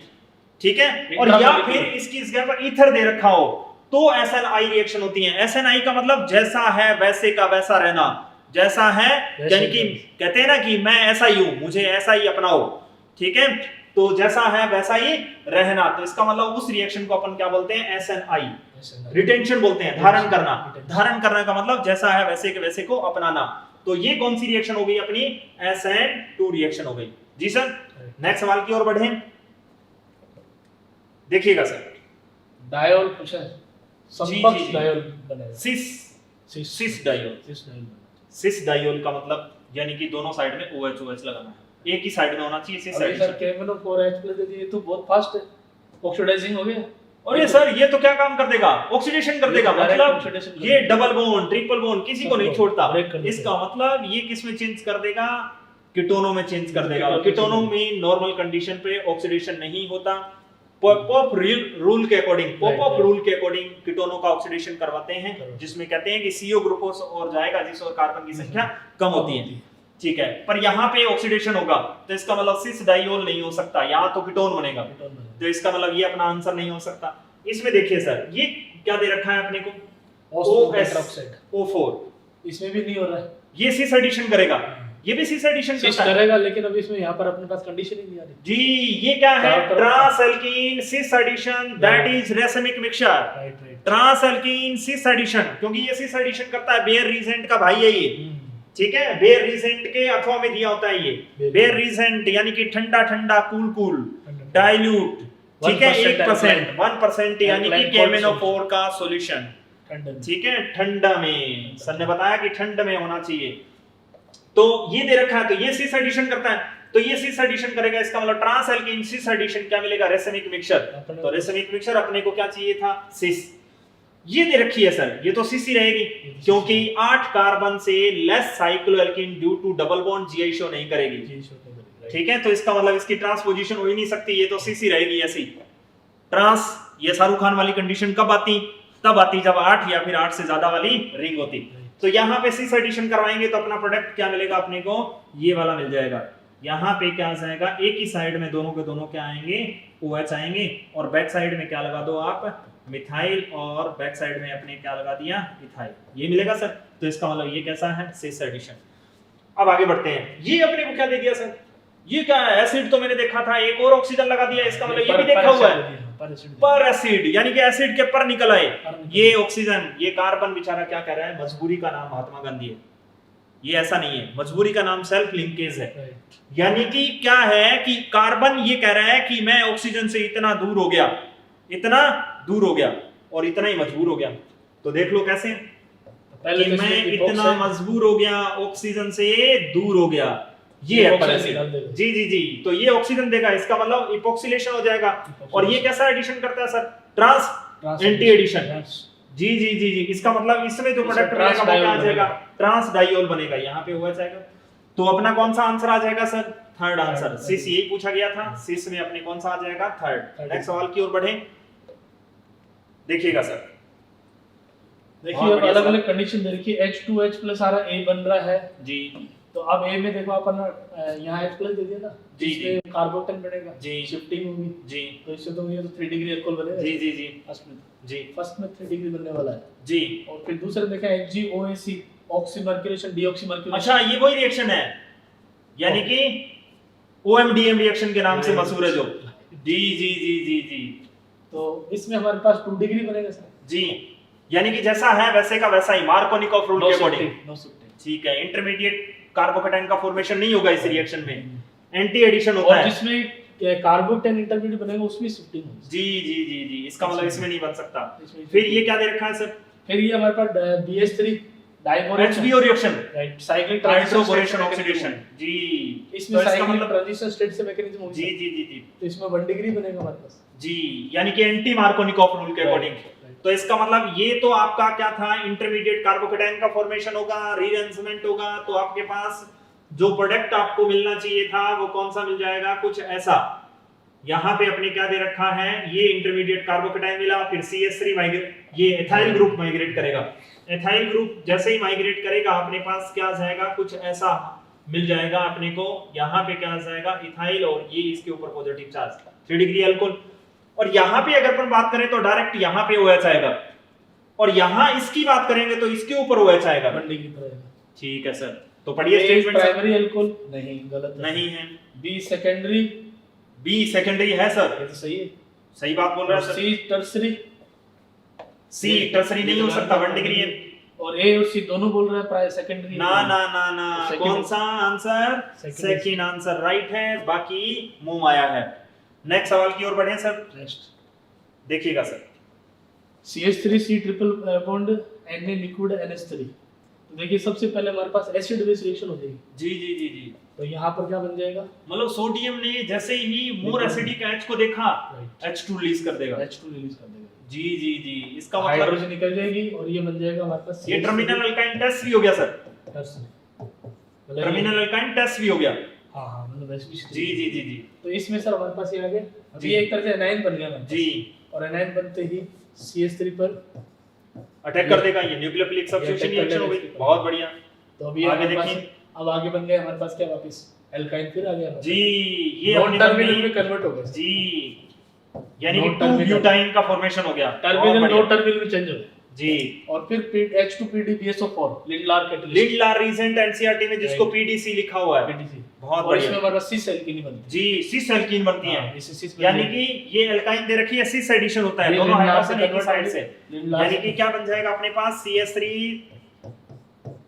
ठीक है। और या फिर इसकी जगह पर ईथर दे रखा हो तो SNI रिएक्शन होती है। SNI का मतलब जैसा है वैसे का वैसा रहना, जैसा है यानी कि कहते हैं ना कि मैं ऐसा ही हूं, मुझे ऐसा ही अपनाओ, ठीक है, तो जैसा है वैसा ही रहना। तो इसका मतलब उस रिएक्शन को अपन क्या बोलते हैं, SNI, रिटेंशन बोलते हैं, धारण करना। धारण करने का मतलब जैसा है वैसे के वैसे को अपनाना। तो ये कौन सी रिएक्शन हो गई अपनी, SN2 रिएक्शन हो गई। जी सर, नेक्स्ट सवाल की ओर बढ़े, देखिएगा सर। डायोल पूछा है, समपक्ष डायोल बनेगा, सिस डायोल। सिस डायोल का मतलब यानी कि दोनों साइड में OH लगाना है, एक ही साइड में होना चाहिए। सिस साइड सर KMnO4H+ दे दिए तो बहुत फास्ट है, ऑक्सीडाइजिंग हो गया। और ये सर ये तो क्या काम कर देगा, ऑक्सीडेशन कर देगा, मतलब ये डबल बॉन्ड ट्रिपल बॉन्ड किसी को नहीं छोड़ता। इसका मतलब ये किस में चेंज कर देगा, कीटोनों में चेंज कर देगा। कीटोनों में नॉर्मल कंडीशन पे ऑक्सीडेशन नहीं होता, पॉप रूल के अकॉर्डिंग कीटोनों का ऑक्सीडेशन करवाते हैं, जिसमें कहते हैं कि CO ग्रुपों और जाएगा जिस और कार्बन की संख्या कम होती है, ठीक है। पर यहाँ पे ऑक्सीडेशन होगा तो इसका मतलब सिस डाइयोल नहीं हो सकता, यहाँ तो कीटोन बनेगा, तो इसका मतलब ये अपना आंसर नहीं हो सकता। इसमें देखिए सर, ये क्या दे रखा है अपने को, O4, इसमें भी नहीं हो रहा है, ये सिस एडिशन करेगा, ये भी सिस एडिशन करेगा, लेकिन अभी इसमें यहाँ पर अपने पास कंडीशन ही नहीं आ रही। जी, ये क्या है, trans alkene cis addition, that is racemic mixture. Trans alkene cis addition, क्योंकि ये सिस एडिशन करता है, बेयर रीजेंट का भाई है ये, ठीक है। बेयर रीजेंट के अथवा में दिया होता है ये, बेयर रीजेंट यानी कि ठंडा ठंडा, कूल कूल, डाइल्यूट, ठीक है, 1% यानी कि KMnO4 का सॉल्यूशन, ठीक है, ठंडा में। सर ने बताया कि ठंड में होना चाहिए। तो ये दे रखा है, तो ये सिस एडिशन करता है, तो ये सिस एडिशन करेगा, इसका मतलब ट्रांस एल्कीन सिस एडिशन क्या मिलेगा, रेसमिक मिक्सचर। तो रेसमिक मिक्सचर अपने को क्या चाहिए था, सिस। ये दे रखी है सर, ये तो सिस ही रहेगी, क्योंकि 8 कार्बन से less cycloalkene due to double bond जीआईशो नहीं करेगी, ठीक है। तो इसका मतलब इसकी ट्रांसपोजिशन हो ही नहीं सकती, ये तो सिस ही रहेगी ऐसी। ट्रांस, ये शाहरुख खान वाली कंडीशन कब आती, तब आती जब 8 या फिर 8 से ज्यादा वाली रिंग होती। तो यहाँ पे सिस एडिशन करवाएंगे तो अपना प्रोडक्ट क्या मिलेगा अपने को, ये वाला मिल जाएगा। यहाँ पे क्या जाएगा, एक ही साइड में दोनों के दोनों क्या आएंगे, OH आएंगे, और बैक साइड में क्या लगा दो आप, मिथाइल, और बैक साइड में अपने क्या लगा दिया, इथाइल, ये मिलेगा सर। तो इसका मतलब ये कैसा है, सिस एडिशन। अब आगे बढ़ते हैं, ये अपने को क्या दे दिया सर, ये क्या है, एसिड तो मैंने देखा था, एक और ऑक्सीजन लगा दिया, इसका मतलब ये भी देखा हुआ है पर एसिड, यानी कि एसिड के पर निकल आए, ये ऑक्सीजन, ये कार्बन बेचारा क्या कह रहा है, मजबूरी का नाम महात्मा गांधी है, ये ऐसा नहीं है, मजबूरी का नाम सेल्फ लिंकेज है। यानी कि क्या है कि कार्बन ये कह रहा है कि मैं ऑक्सीजन से इतना दूर हो गया, इतना दूर हो गया और इतना ही मजबूर हो गया, तो देख लो कैसे, पहले कि मैं इतना मजबूर हो गया, ऑक्सीजन से दूर हो गया, ये है पर एसिड। जी जी जी, तो ये ऑक्सीजन देगा, इसका मतलब इपोक्सिलेशन हो जाएगा। और ये कैसा एडिशन करता है सर, ट्रांस एंटी एडिशन। जी जी जी जी, इसका मतलब इसमें जो प्रोडक्ट बनेगा वो क्या आ जाएगा, ट्रांस डाइऑल बनेगा, यहाँ पे हुआ जाएगा। तो अपना कौन सा आंसर आ जाएगा सर, थर्ड आंसर। सिस यही पूछा गया था, सिस में अपने कौन सा आ जाएगा, थर्ड। नेक्स्ट सवाल की ओर बढ़े, देखिएगा सर, देखिए अब अलग अलग कंडीशन दे रखी है, H2H प्लस आ रहा है, A बन रहा है जी। तो अब A में देखो अपन यहाँ H प्लस दे दिया ना, जी जी, कार्बोटन बनेगा जी, शिफ्टिंग होगी जी, तो इससे तो ये तो 3 डिग्री अल्कोहल बनेगा। जी जी जी फर्स्ट में जी, फर्स्ट में 3 डिग्री बनने वाला है जी। और फिर दूसरे देखा HgOAC ऑक्सीमर्क्यूलेशन डीऑक्सीमर्क्यूलेशन। अच्छा, ये वही रिएक्शन है, यानी कि OMDM रिएक्शन के नाम से मशहूर है जो, जी जी जी जी जी। तो इसमें हमारे पास 2 डिग्री बनेगा सर जी, यानी कि जैसा है वैसे का वैसा ही, मार्कोनिकॉफ रूल के अकॉर्डिंग, ठीक है। इंटरमीडिएट कार्बोकेटाइन का फॉर्मेशन नहीं होगा इस रिएक्शन में, एंटी एडिशन होता है। जिसमें कार्बोकेटाइन इंटरमीडिएट बनेगा उसमें शिफ्टिंग होगी। जी जी जी जी, इसका मतलब इसमें नहीं बन सकता। फिर ये क्या दे रखा है सर, फिर ये हमारे पास BH3 diboration HBO reaction, right, cyclic hydroboration oxidation. जी, इसमें तो इसका साइक्लिक मतलब ट्रांजिशन स्टेट से मैकेनिज्म होगी। जी जी जी जी, तो इसमें 1 डिग्री बनेगा हमारे पास जी, यानी कि एंटी मार्कोनिकॉफ रूल के अकॉर्डिंग। तो इसका मतलब ये तो आपका क्या था, इंटरमीडिएट कार्बोकेटाइन का फॉर्मेशन होगा, रीअरेंजमेंट होगा, तो आपके पास जो प्रोडक्ट आपको मिलना चाहिए था वो कौन सा मिल जाएगा, कुछ ऐसा। यहाँ पे अपने क्या दे रखा है, ये इंटरमीडिएट कार्बोकेटाइन मिला, फिर CH3 माइग्रेट, ये एथाइल ग्रुप माइग्रेट करेगा। एथाइल ग्रुप जैसे ही माइग्रेट करेगा अपने पास क्या आ जाएगा, कुछ ऐसा मिल जाएगा अपने को। यहाँ पे क्या आ जाएगा, इथाइल, और ये इसके ऊपर पॉजिटिव चार्ज 3 डिग्री अल्कोहल। और यहाँ पे अगर अपन बात करें तो डायरेक्ट यहाँ पे OH आएगा, और यहाँ इसकी बात करेंगे तो इसके ऊपर OH आएगा 1 डिग्री पर आएगा। ठीक है सर, तो पढ़िए स्टेटमेंट। प्राइमरी अल्कोहल नहीं, गलत नहीं है। B सेकेंडरी, B सेकेंडरी है सर, ये तो सही है, सही बात बोल रहा है sir. C tertiary, C tertiary नहीं हो सकता, 1 डिग्री है। और A और C दोनों बोल रहे हैं प्राइमरी सेकेंडरी। ना ना ना ना, कौन सा आंसर, सेकंड आंसर राइट है, बाकी मुंह आया है। नेक्स्ट सवाल की ओर बढ़े सर, नेक्स्ट देखिएगा sir, CH3 C triple bond Na liquid NH3। तो देखिए सबसे पहले हमारे पास एसिड बेस रिएक्शन हो जाएगी। जी जी जी जी, तो यहाँ पर क्या बन जाएगा, मतलब सोडियम ने जैसे ही मोर एसिडिक H को देखा, H2 रिलीज कर देगा। H2 रिलीज कर देगा। जी जी जी, इसका मतलब हाइड्रोजन निकल जाएगी और ये बन जाएगा हमारे पास। ये टर्मिनल अल्काइन टेस्ट भी हो गया सर, टर्मिनल अल्काइन टेस्ट भी हो गया। हाँ हाँ, मतलब वैसे भी। जी जी जी जी, तो इसमें सर हमारे पास ये आ गया, अभी एक तरह से एनाइन बन गया जी, और एनाइन बनते ही CH3 पर अटैक कर देगा, ये न्यूक्लियोफिलिक सब्स्टिट्यूशन रिएक्शन हो गई। बहुत बढ़िया, तो अभी आगे देखिए, अब आगे बन गया हमारे पास क्या, वापस एल्काइन फिर आ गया जी, ये नॉन टर्मिनल में कन्वर्ट हो गया जी, यानी कि 2 ब्यूटाइन का फॉर्मेशन हो गया, टर्मिनल 2 टर्मिनल में चेंज हो गया जी। और फिर H2PDBSO4 Lindlar catalyst, Lindlar recent NCERT में जिसको PDC लिखा हुआ है, PDC। बहुत और बढ़िया। इसमें हमारे पास सिस एल्कीन बनती जी, सिस एल्कीन बनती है, है, यानी कि ये एल्काइन दे रखी है, सिस एडिशन होता है, दोनों हाइड्रोजन एक ही साइड से, यानी कि क्या बन जाएगा अपने पास, CH3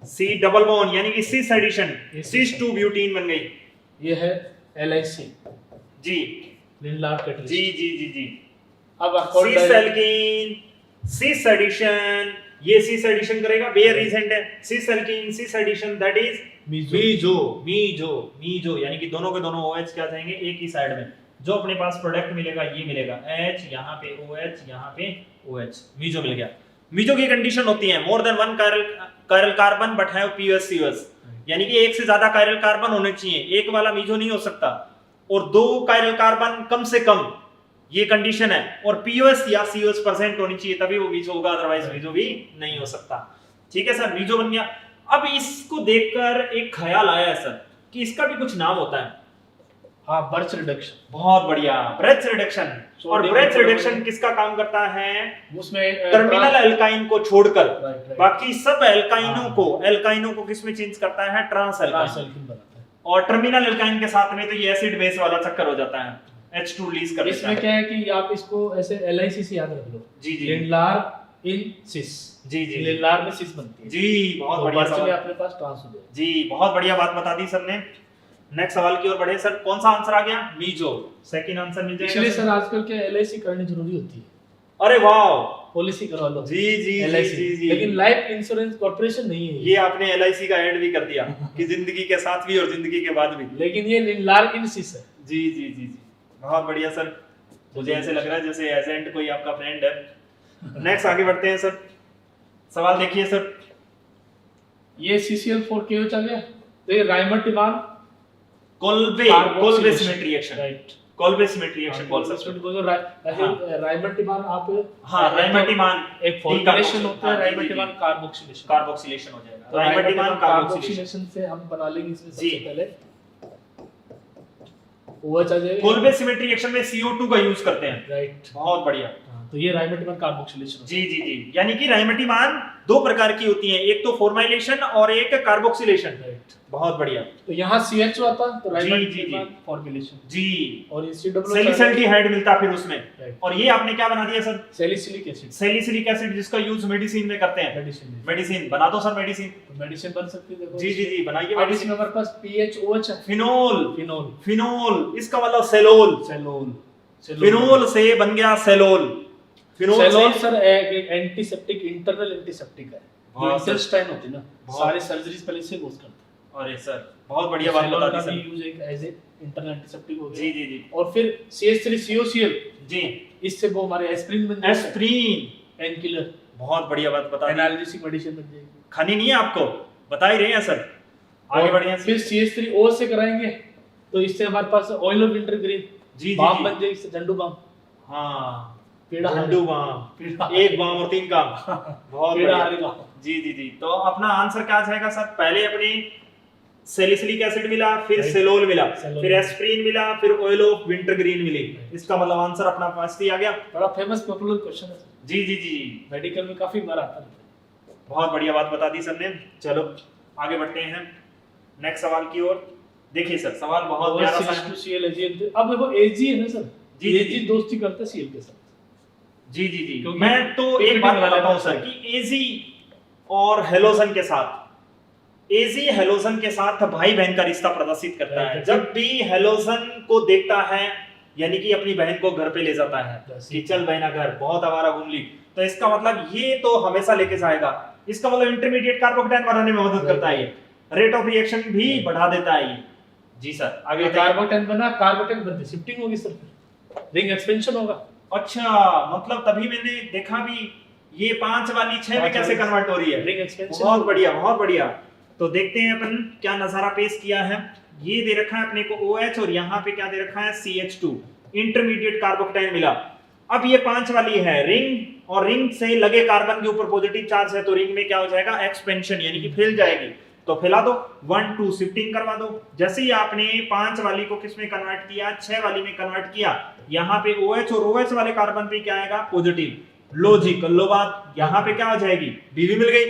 C डबल बॉन्ड, यानी कि सिस एडिशन, सिस 2 ब्यूटीन बन गई। ये है LIC जी, लिंडलार कैटलिस्ट। जी जी जी जी, अब सिस एल्कीन, सिस एडिशन, ये सिस एडिशन करेगा, बेयर रीसेंट है, cis alkene, cis addition, that is meso, meso, meso, यानी कि दोनों के दोनों OH क्या जाएंगे एक ही साइड में। जो अपने पास प्रोडक्ट मिलेगा ये मिलेगा, H यहाँ पे OH, यहाँ पे OH, मीजो मिल गया। मीजो की कंडीशन होती है more than 1 chiral carbon but have POS COS, यानी कि एक से ज्यादा कायरल कार्बन होने चाहिए, एक वाला मीजो नहीं हो सकता, और 2 कायरल कार्बन कम से कम, ये कंडीशन है, और POS या COS % होनी चाहिए, तभी वो मीजो होगा, अदरवाइज मीजो भी नहीं हो सकता। ठीक है सर, मीजो बन गया। अब इसको देखकर एक ख्याल आया है सर कि इसका भी कुछ नाम होता है। हाँ, बर्च रिडक्शन, बहुत बढ़िया, ब्रेथ रिडक्शन। और Sodium ब्रेथ chloride। रिडक्शन किसका काम करता है? उसमें टर्मिनल एल्काइन को छोड़कर right। बाकी सब एल्काइनों हाँ। को किसमें चेंज करता है? Trans alkyne. ट्रांसल्किन बनाता है। और टर्मिनल एल्काइन के साथ में तो ये एसिड बेस वाला चक्कर हो जाता है, H2 रिलीज कर देता इसमें है। क्या है कि आप इसको ऐसे LIC से याद रख लो, जी जी लिनलार इन सिस, जी जी लिनलार में सिस बनती है, जी, बहुत तो बढ़िया बर्च में सवाल। अपने पास ट्रांस हो जाएगा। जी, बहुत बढ़िया बात बता दी सर ने। नेक्स्ट सवाल की ओर बढ़े सर, कौन सा आंसर आ गया? मीजो, सेकंड आंसर मिल जाएगा। इसलिए सर आजकल क्या LIC करनी जरूरी होती है, अरे वाह, पॉलिसी करवा लो। जी जी जी LIC, जी जी, लेकिन लाइफ इंश्योरेंस कॉर्पोरेशन नहीं है ये आपने LIC का ऐड भी कर दिया कि जिंदगी के साथ भी और जिंदगी के बाद भी। लेकिन ये लिनलार इन सिस है। जी जी जी जी, बहुत बढ़िया सर, मुझे ऐसे लग रहा है जैसे एजेंट कोई आपका फ्रेंड है। नेक्स्ट आगे बढ़ते हैं सर, सवाल देखिए सर। ये CCl4 KOH आ गया, तो ये Reimer Tiemann Kolbe Schmitt reaction, right, Kolbe Schmitt reaction बोल सकते हैं। राइमटिमान आप हाँ, राइमटिमान एक फॉर्मुलेशन होता है, हाँ, जी, जी, राइमटिमान कार्बोक्सिलेशन, कार्बोक्सिलेशन हो जाएगा। तो राइमटिमान कार्बोक्सिलेशन, कार्बोक्सिलेशन से हम बना लेंगे इसमें जी। सबसे पहले OH आ जाएगा, कोल्बे सिमेट्री रिएक्शन में CO2 का यूज करते हैं। राइट, बहुत बढ़िया। तो ये राइमटिमान कार्बोक्सिलेशन। जी जी जी, यानी कि राइमटिमान दो प्रकार की होती हैं, एक तो फॉर्माइलेशन और एक कार्बोक्सिलेशन। राइट, बहुत बढ़िया। तो यहाँ CH आता तो जी, जी, राइमटिमान फॉर्मुलेशन, जी, और CW सैलिसिल्डिहाइड मिलता फिर उसमें। राइट, और ये आपने क्या बना दिया sir? Salicylic acid, salicylic acid, जिसका यूज मेडिसिन में करते हैं। मेडिसिन, मेडिसिन बना दो सर, मेडिसिन। तो मेडिसिन बन सकती है, देखो जी जी जी, बनाइए अब मेडिसिन। इसमें हमारे पास PHOH है, फिनोल, फिनोल, फिनोल, इसका मतलब सेलोल। सेलोल, फिनोल से बन गया सेलोल। सेलोल से- सर एक एंटीसेप्टिक, इंटरनल एंटीसेप्टिक है, जो हाँ, सर। इंटेस्टाइन होती है ना, बहुत। सारे सर्जरीज पहले से यूज करते हैं। अरे सर, बहुत बढ़िया बात सेलोल बता का दी भी सर। यूज एक एज ए इंटरनल एंटीसेप्टिक हो गया। जी जी जी और फिर CH3COCl, जी, इससे वो हमारे एस्प्रिन बन जाएगा, एस्प्रीन, पेन किलर, बहुत बढ़िया बात बता दी। एनाल्जेसिक मेडिसिन बन जाएगी। खानी नहीं है आपको, बता ही रहे हैं सर। आगे और बढ़े हैं फिर CH3O से कराएंगे, तो इससे हमारे पास ऑयल ऑफ विंटरग्रीन, जी जी बाम जी, बन जाएगी, इससे झंडू बाम, हाँ, पेड़ा झंडू बाम, पेड़ा एक बाम और 3 काम। बहुत पेड़ा बढ़िया। हारी बाम। जी जी जी, तो अपना आंसर क्या आ जाएगा सर? पहले अपनी सैलिसिलिक एसिड मिला, फिर Right. सेलोल मिला, सेलोल फिर मिला। एस्प्रीन मिला, फिर ऑयल ऑफ विंटरग्रीन मिली। Right. इसका मतलब आंसर अपना पास ही आ गया। बड़ा फेमस पॉपुलर क्वेश्चन है सर, जी जी जी, मेडिकल में काफी बार आता है। बहुत बढ़िया बात बता दी सर ने। चलो आगे बढ़ते हैं नेक्स्ट सवाल की ओर। देखिए सर, सवाल बहुत प्यारा सा है। CH2Cl Ag, अब देखो Ag है ना सर, जी, जी, Ag जी। दोस्ती करता है Cl के साथ, जी जी जी, क्योंकि मैं तो एक बात बताता हूँ सर कि एजी और हेलोजन के साथ, एजी हेलोजन के साथ भाई बहन का रिश्ता प्रदर्शित करता है। Right. जब भी हेलोजन को देखता है, यानी कि अपनी बहन को घर पे ले जाता है Yes. कि चल बहना घर, बहुत आवारा घूम ली, तो इसका मतलब ये तो हमेशा लेके जाएगा। इसका मतलब इंटरमीडिएट कार्बोकेटायन बनाने में मदद करता है ये, रेट ऑफ रिएक्शन भी बढ़ा देता है ये। जी सर, आगे बताइए। कार्बोटेन बना, कार्बोटेन बनते शिफ्टिंग होगी सर, रिंग एक्सपेंशन होगा। अच्छा, मतलब तभी मैंने देखा भी ये 5 वाली 6 में कैसे कन्वर्ट हो रही है। रिंग एक्सपेंशन, बहुत बढ़िया, बहुत बढ़िया। तो देखते हैं अपन क्या नजारा पेश किया है। ये दे रखा है अपने को OH और यहाँ पे क्या दे रखा है CH2, इंटरमीडिएट कार्बोकेटाइन मिला। अब ये 5 वाली है रिंग, और रिंग से लगे कार्बन के ऊपर पॉजिटिव चार्ज है, तो रिंग में क्या हो जाएगा? एक्सपेंशन, यानी कि फैल जाएगी। तो फैला दो, 1 2 शिफ्टिंग करवा दो। जैसे ही आपने 5 वाली को किस में कन्वर्ट किया? 6 वाली में कन्वर्ट किया, यहाँ पे OH और OH वाले कार्बन पे क्या आएगा? पॉजिटिव। लॉजिक कर लो बात, यहाँ पे क्या हो जाएगी? बीवी मिल गई,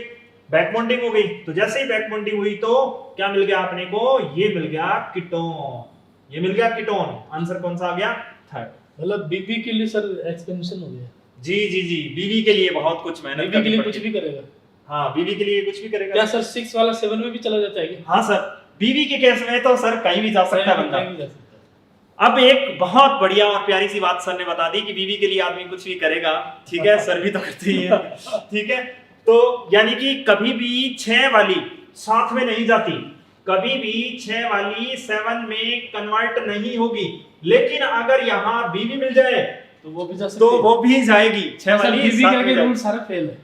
बैक बॉन्डिंग हो गई। तो जैसे ही बैक बॉन्डिंग हुई तो क्या मिल गया अपने को? ये मिल गया कीटोन, ये मिल गया कीटोन। आंसर कौन सा आ गया? थर्ड। मतलब बीबी के लिए सर एक्सपेंशन हो गया, जी जी जी, बीवी के लिए बहुत कुछ मेहनत बीबी के करनी लिए पड़ती कुछ है। भी करेगा। हाँ, बीवी के लिए कुछ भी करेगा। क्या सर 6 वाला 7 में भी चला जाता है क्या? हाँ सर, बीवी के केस में तो सर कहीं भी जा सकता है बंदा। कहीं भी जा सकता है। अब एक बहुत बढ़िया और प्यारी सी बात सर ने बता दी कि बीवी के लिए आदमी कुछ भी करेगा। ठीक है, सर भी तो करते ही है। ठीक है, तो यानी कि कभी भी 6 वाली साथ में नहीं जाती, कभी भी 6 वाली 7 में कन्वर्ट नहीं होगी। लेकिन अगर यहाँ बीवी मिल जाए तो वो भी जा सकती तो है। वो भी जाएगी। 6 सर वाली बीबी साथ के में आगे जाएगी। रूल सारे फेल है।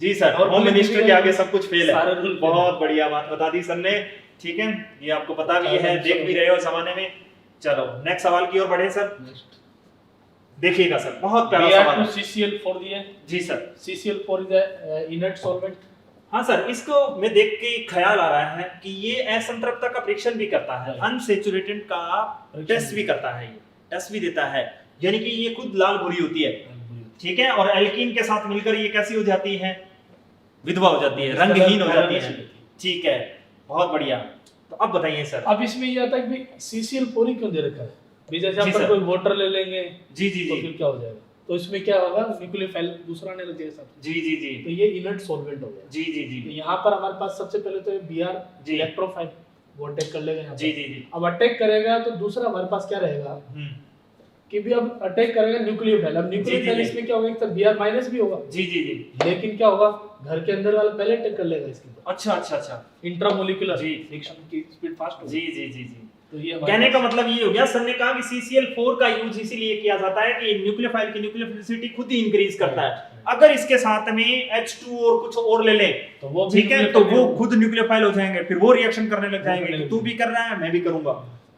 जी सर, और होम पूरी मिनिस्टर बीबी के का आगे सब कुछ फेल है। सारे रूल फेल बहुत है। बढ़िया बात बता दी सर ने। ठीक है, ये आपको पता भी है, सारे देख भी रहे हो जमाने में। चलो नेक्स्ट सवाल की ओर बढ़े सर। देखिएगा सर, बहुत प्यारा सवाल है। CCl4 दिया है। जी sir, CCl4 is a inert solvent, हाँ सर, इसको मैं देख के ख्याल आ रहा है कि ये असंतृप्तता का परीक्षण भी करता है, अनसैचुरेटेड का टेस्ट भी करता है, ये टेस्ट भी देता है, यानी कि ये खुद लाल भूरी होती है, ठीक है। और एल्कीन के साथ मिलकर ये कैसी हो जाती है, विधवा हो जाती है, रंगहीन हो जाती है, ठीक है, बहुत बढ़िया। तो अब बताइए सर, अब इसमें ये आता है कि CCl4 ही क्यों दे रखा है, जैसे अपन कोई वाटर ले लेंगे जी जी तो जी, फिर क्या हो जाएगा, तो इसमें क्या होगा, न्यूक्लियोफाइल दूसरा आने लग जाएगा, जी जी जी, तो ये इनर्ट सॉल्वेंट हो गया। जी जी जी, तो यहाँ पर हमारे पास सबसे पहले तो Br जी, इलेक्ट्रोफाइल वो अटैक कर लेगा यहाँ जी पर। जी जी, अब अटैक करेगा तो दूसरा हमारे पास क्या रहेगा कि भी अब अटैक करेगा न्यूक्लियोफाइल। अब न्यूक्लियोफाइल इसमें क्या होगा, एक तो Br माइनस भी होगा, जी जी जी, लेकिन क्या होगा, घर के अंदर वाला पहले अटैक कर लेगा इसके ऊपर। अच्छा अच्छा अच्छा, इंट्रामोलिकुलर जी, रिएक्शन की स्पीड फास्ट होगी। जी जी जी जी। तो ये कहने का मतलब ये हो गया, सर ने कहा कि CCl4 का यूज इसीलिए किया जाता है कि न्यूक्लियोफाइल की न्यूक्लियोफिलिसिटी खुद ही इंक्रीज करता है। अगर इसके साथ में H2 और कुछ और ले लें तो वो ठीक है, तो वो खुद न्यूक्लियोफाइल हो जाएंगे, फिर वो रिएक्शन करने लग जाएंगे कि तू भी कर रहा है मैं भी करूंगा,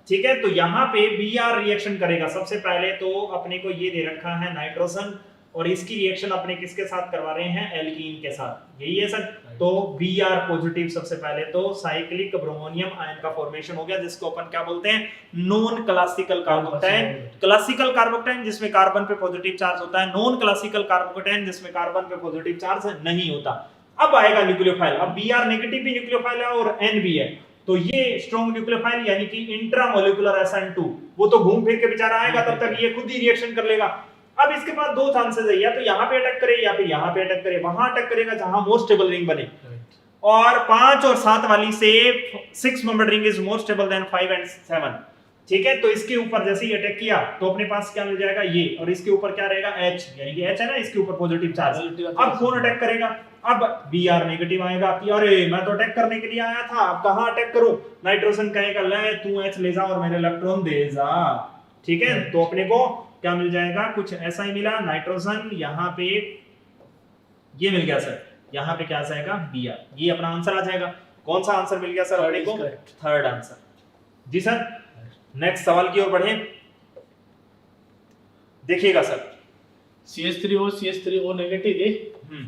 ठीक है। तो यहाँ पे Br रिएक्शन करेगा। सबसे पहले तो अपने को ये दे रखा है नाइट्रोजन, और इसकी रिएक्शन अपने किसके साथ करवा रहे हैं, एल्कीन के साथ, यही है सर। तो Br पॉजिटिव, सबसे पहले तो साइक्लिक ब्रोमोनियम आयन का फॉर्मेशन हो गया, जिसको अपन क्या बोलते हैं, non classical carbocation. Classical carbocation जिसमें कार्बन पे पॉजिटिव चार्ज होता है, नॉन क्लासिकल कार्बोकैटायन जिसमें कार्बन पे पॉजिटिव चार्ज नहीं होता। अब आएगा न्यूक्लियोफाइल। अब Br नेगेटिव भी न्यूक्लियोफाइल है और N भी है, तो ये स्ट्रॉन्ग न्यूक्लियोफाइल यानी कि इंट्रामोलिकुलर SN2, वो तो घूम फिर के बेचारा आएगा, तब तक ये खुद ही रिएक्शन कर लेगा। अब इसके पास दो चांसेस है, या तो यहाँ पे अटैक करे या फिर यहाँ पे अटैक करे। वहां अटैक करेगा जहां मोर स्टेबल रिंग बने, और 5 और 7 वाली से 6 member ring is more stable then 5 and 7, ठीक है। तो इसके ऊपर जैसे ही अटैक किया तो अपने पास क्या मिल जाएगा, ये, और इसके ऊपर क्या रहेगा, H, यानी कि H है ना, इसके ऊपर पॉजिटिव चार्ज। अब कौन अटैक करेगा, अब Br नेगेटिव आएगा कि अरे मैं तो अटैक करने के लिए आया था, अब कहां अटैक करूं। नाइट्रोजन कहेगा ले तू H ले जा और मेरे इलेक्ट्रॉन दे जा, ठीक है। तो अपने को क्या मिल जाएगा, कुछ ऐसा ही मिला, नाइट्रोजन यहाँ पे ये मिल गया सर, यहाँ पे क्या जाएगा, Br, ये अपना आंसर आ जाएगा। कौन सा आंसर मिल गया सर अपने को, थर्ड आंसर। जी सर, नेक्स्ट सवाल की ओर बढ़े, देखिएगा सर, CH3O CH3O नेगेटिव है।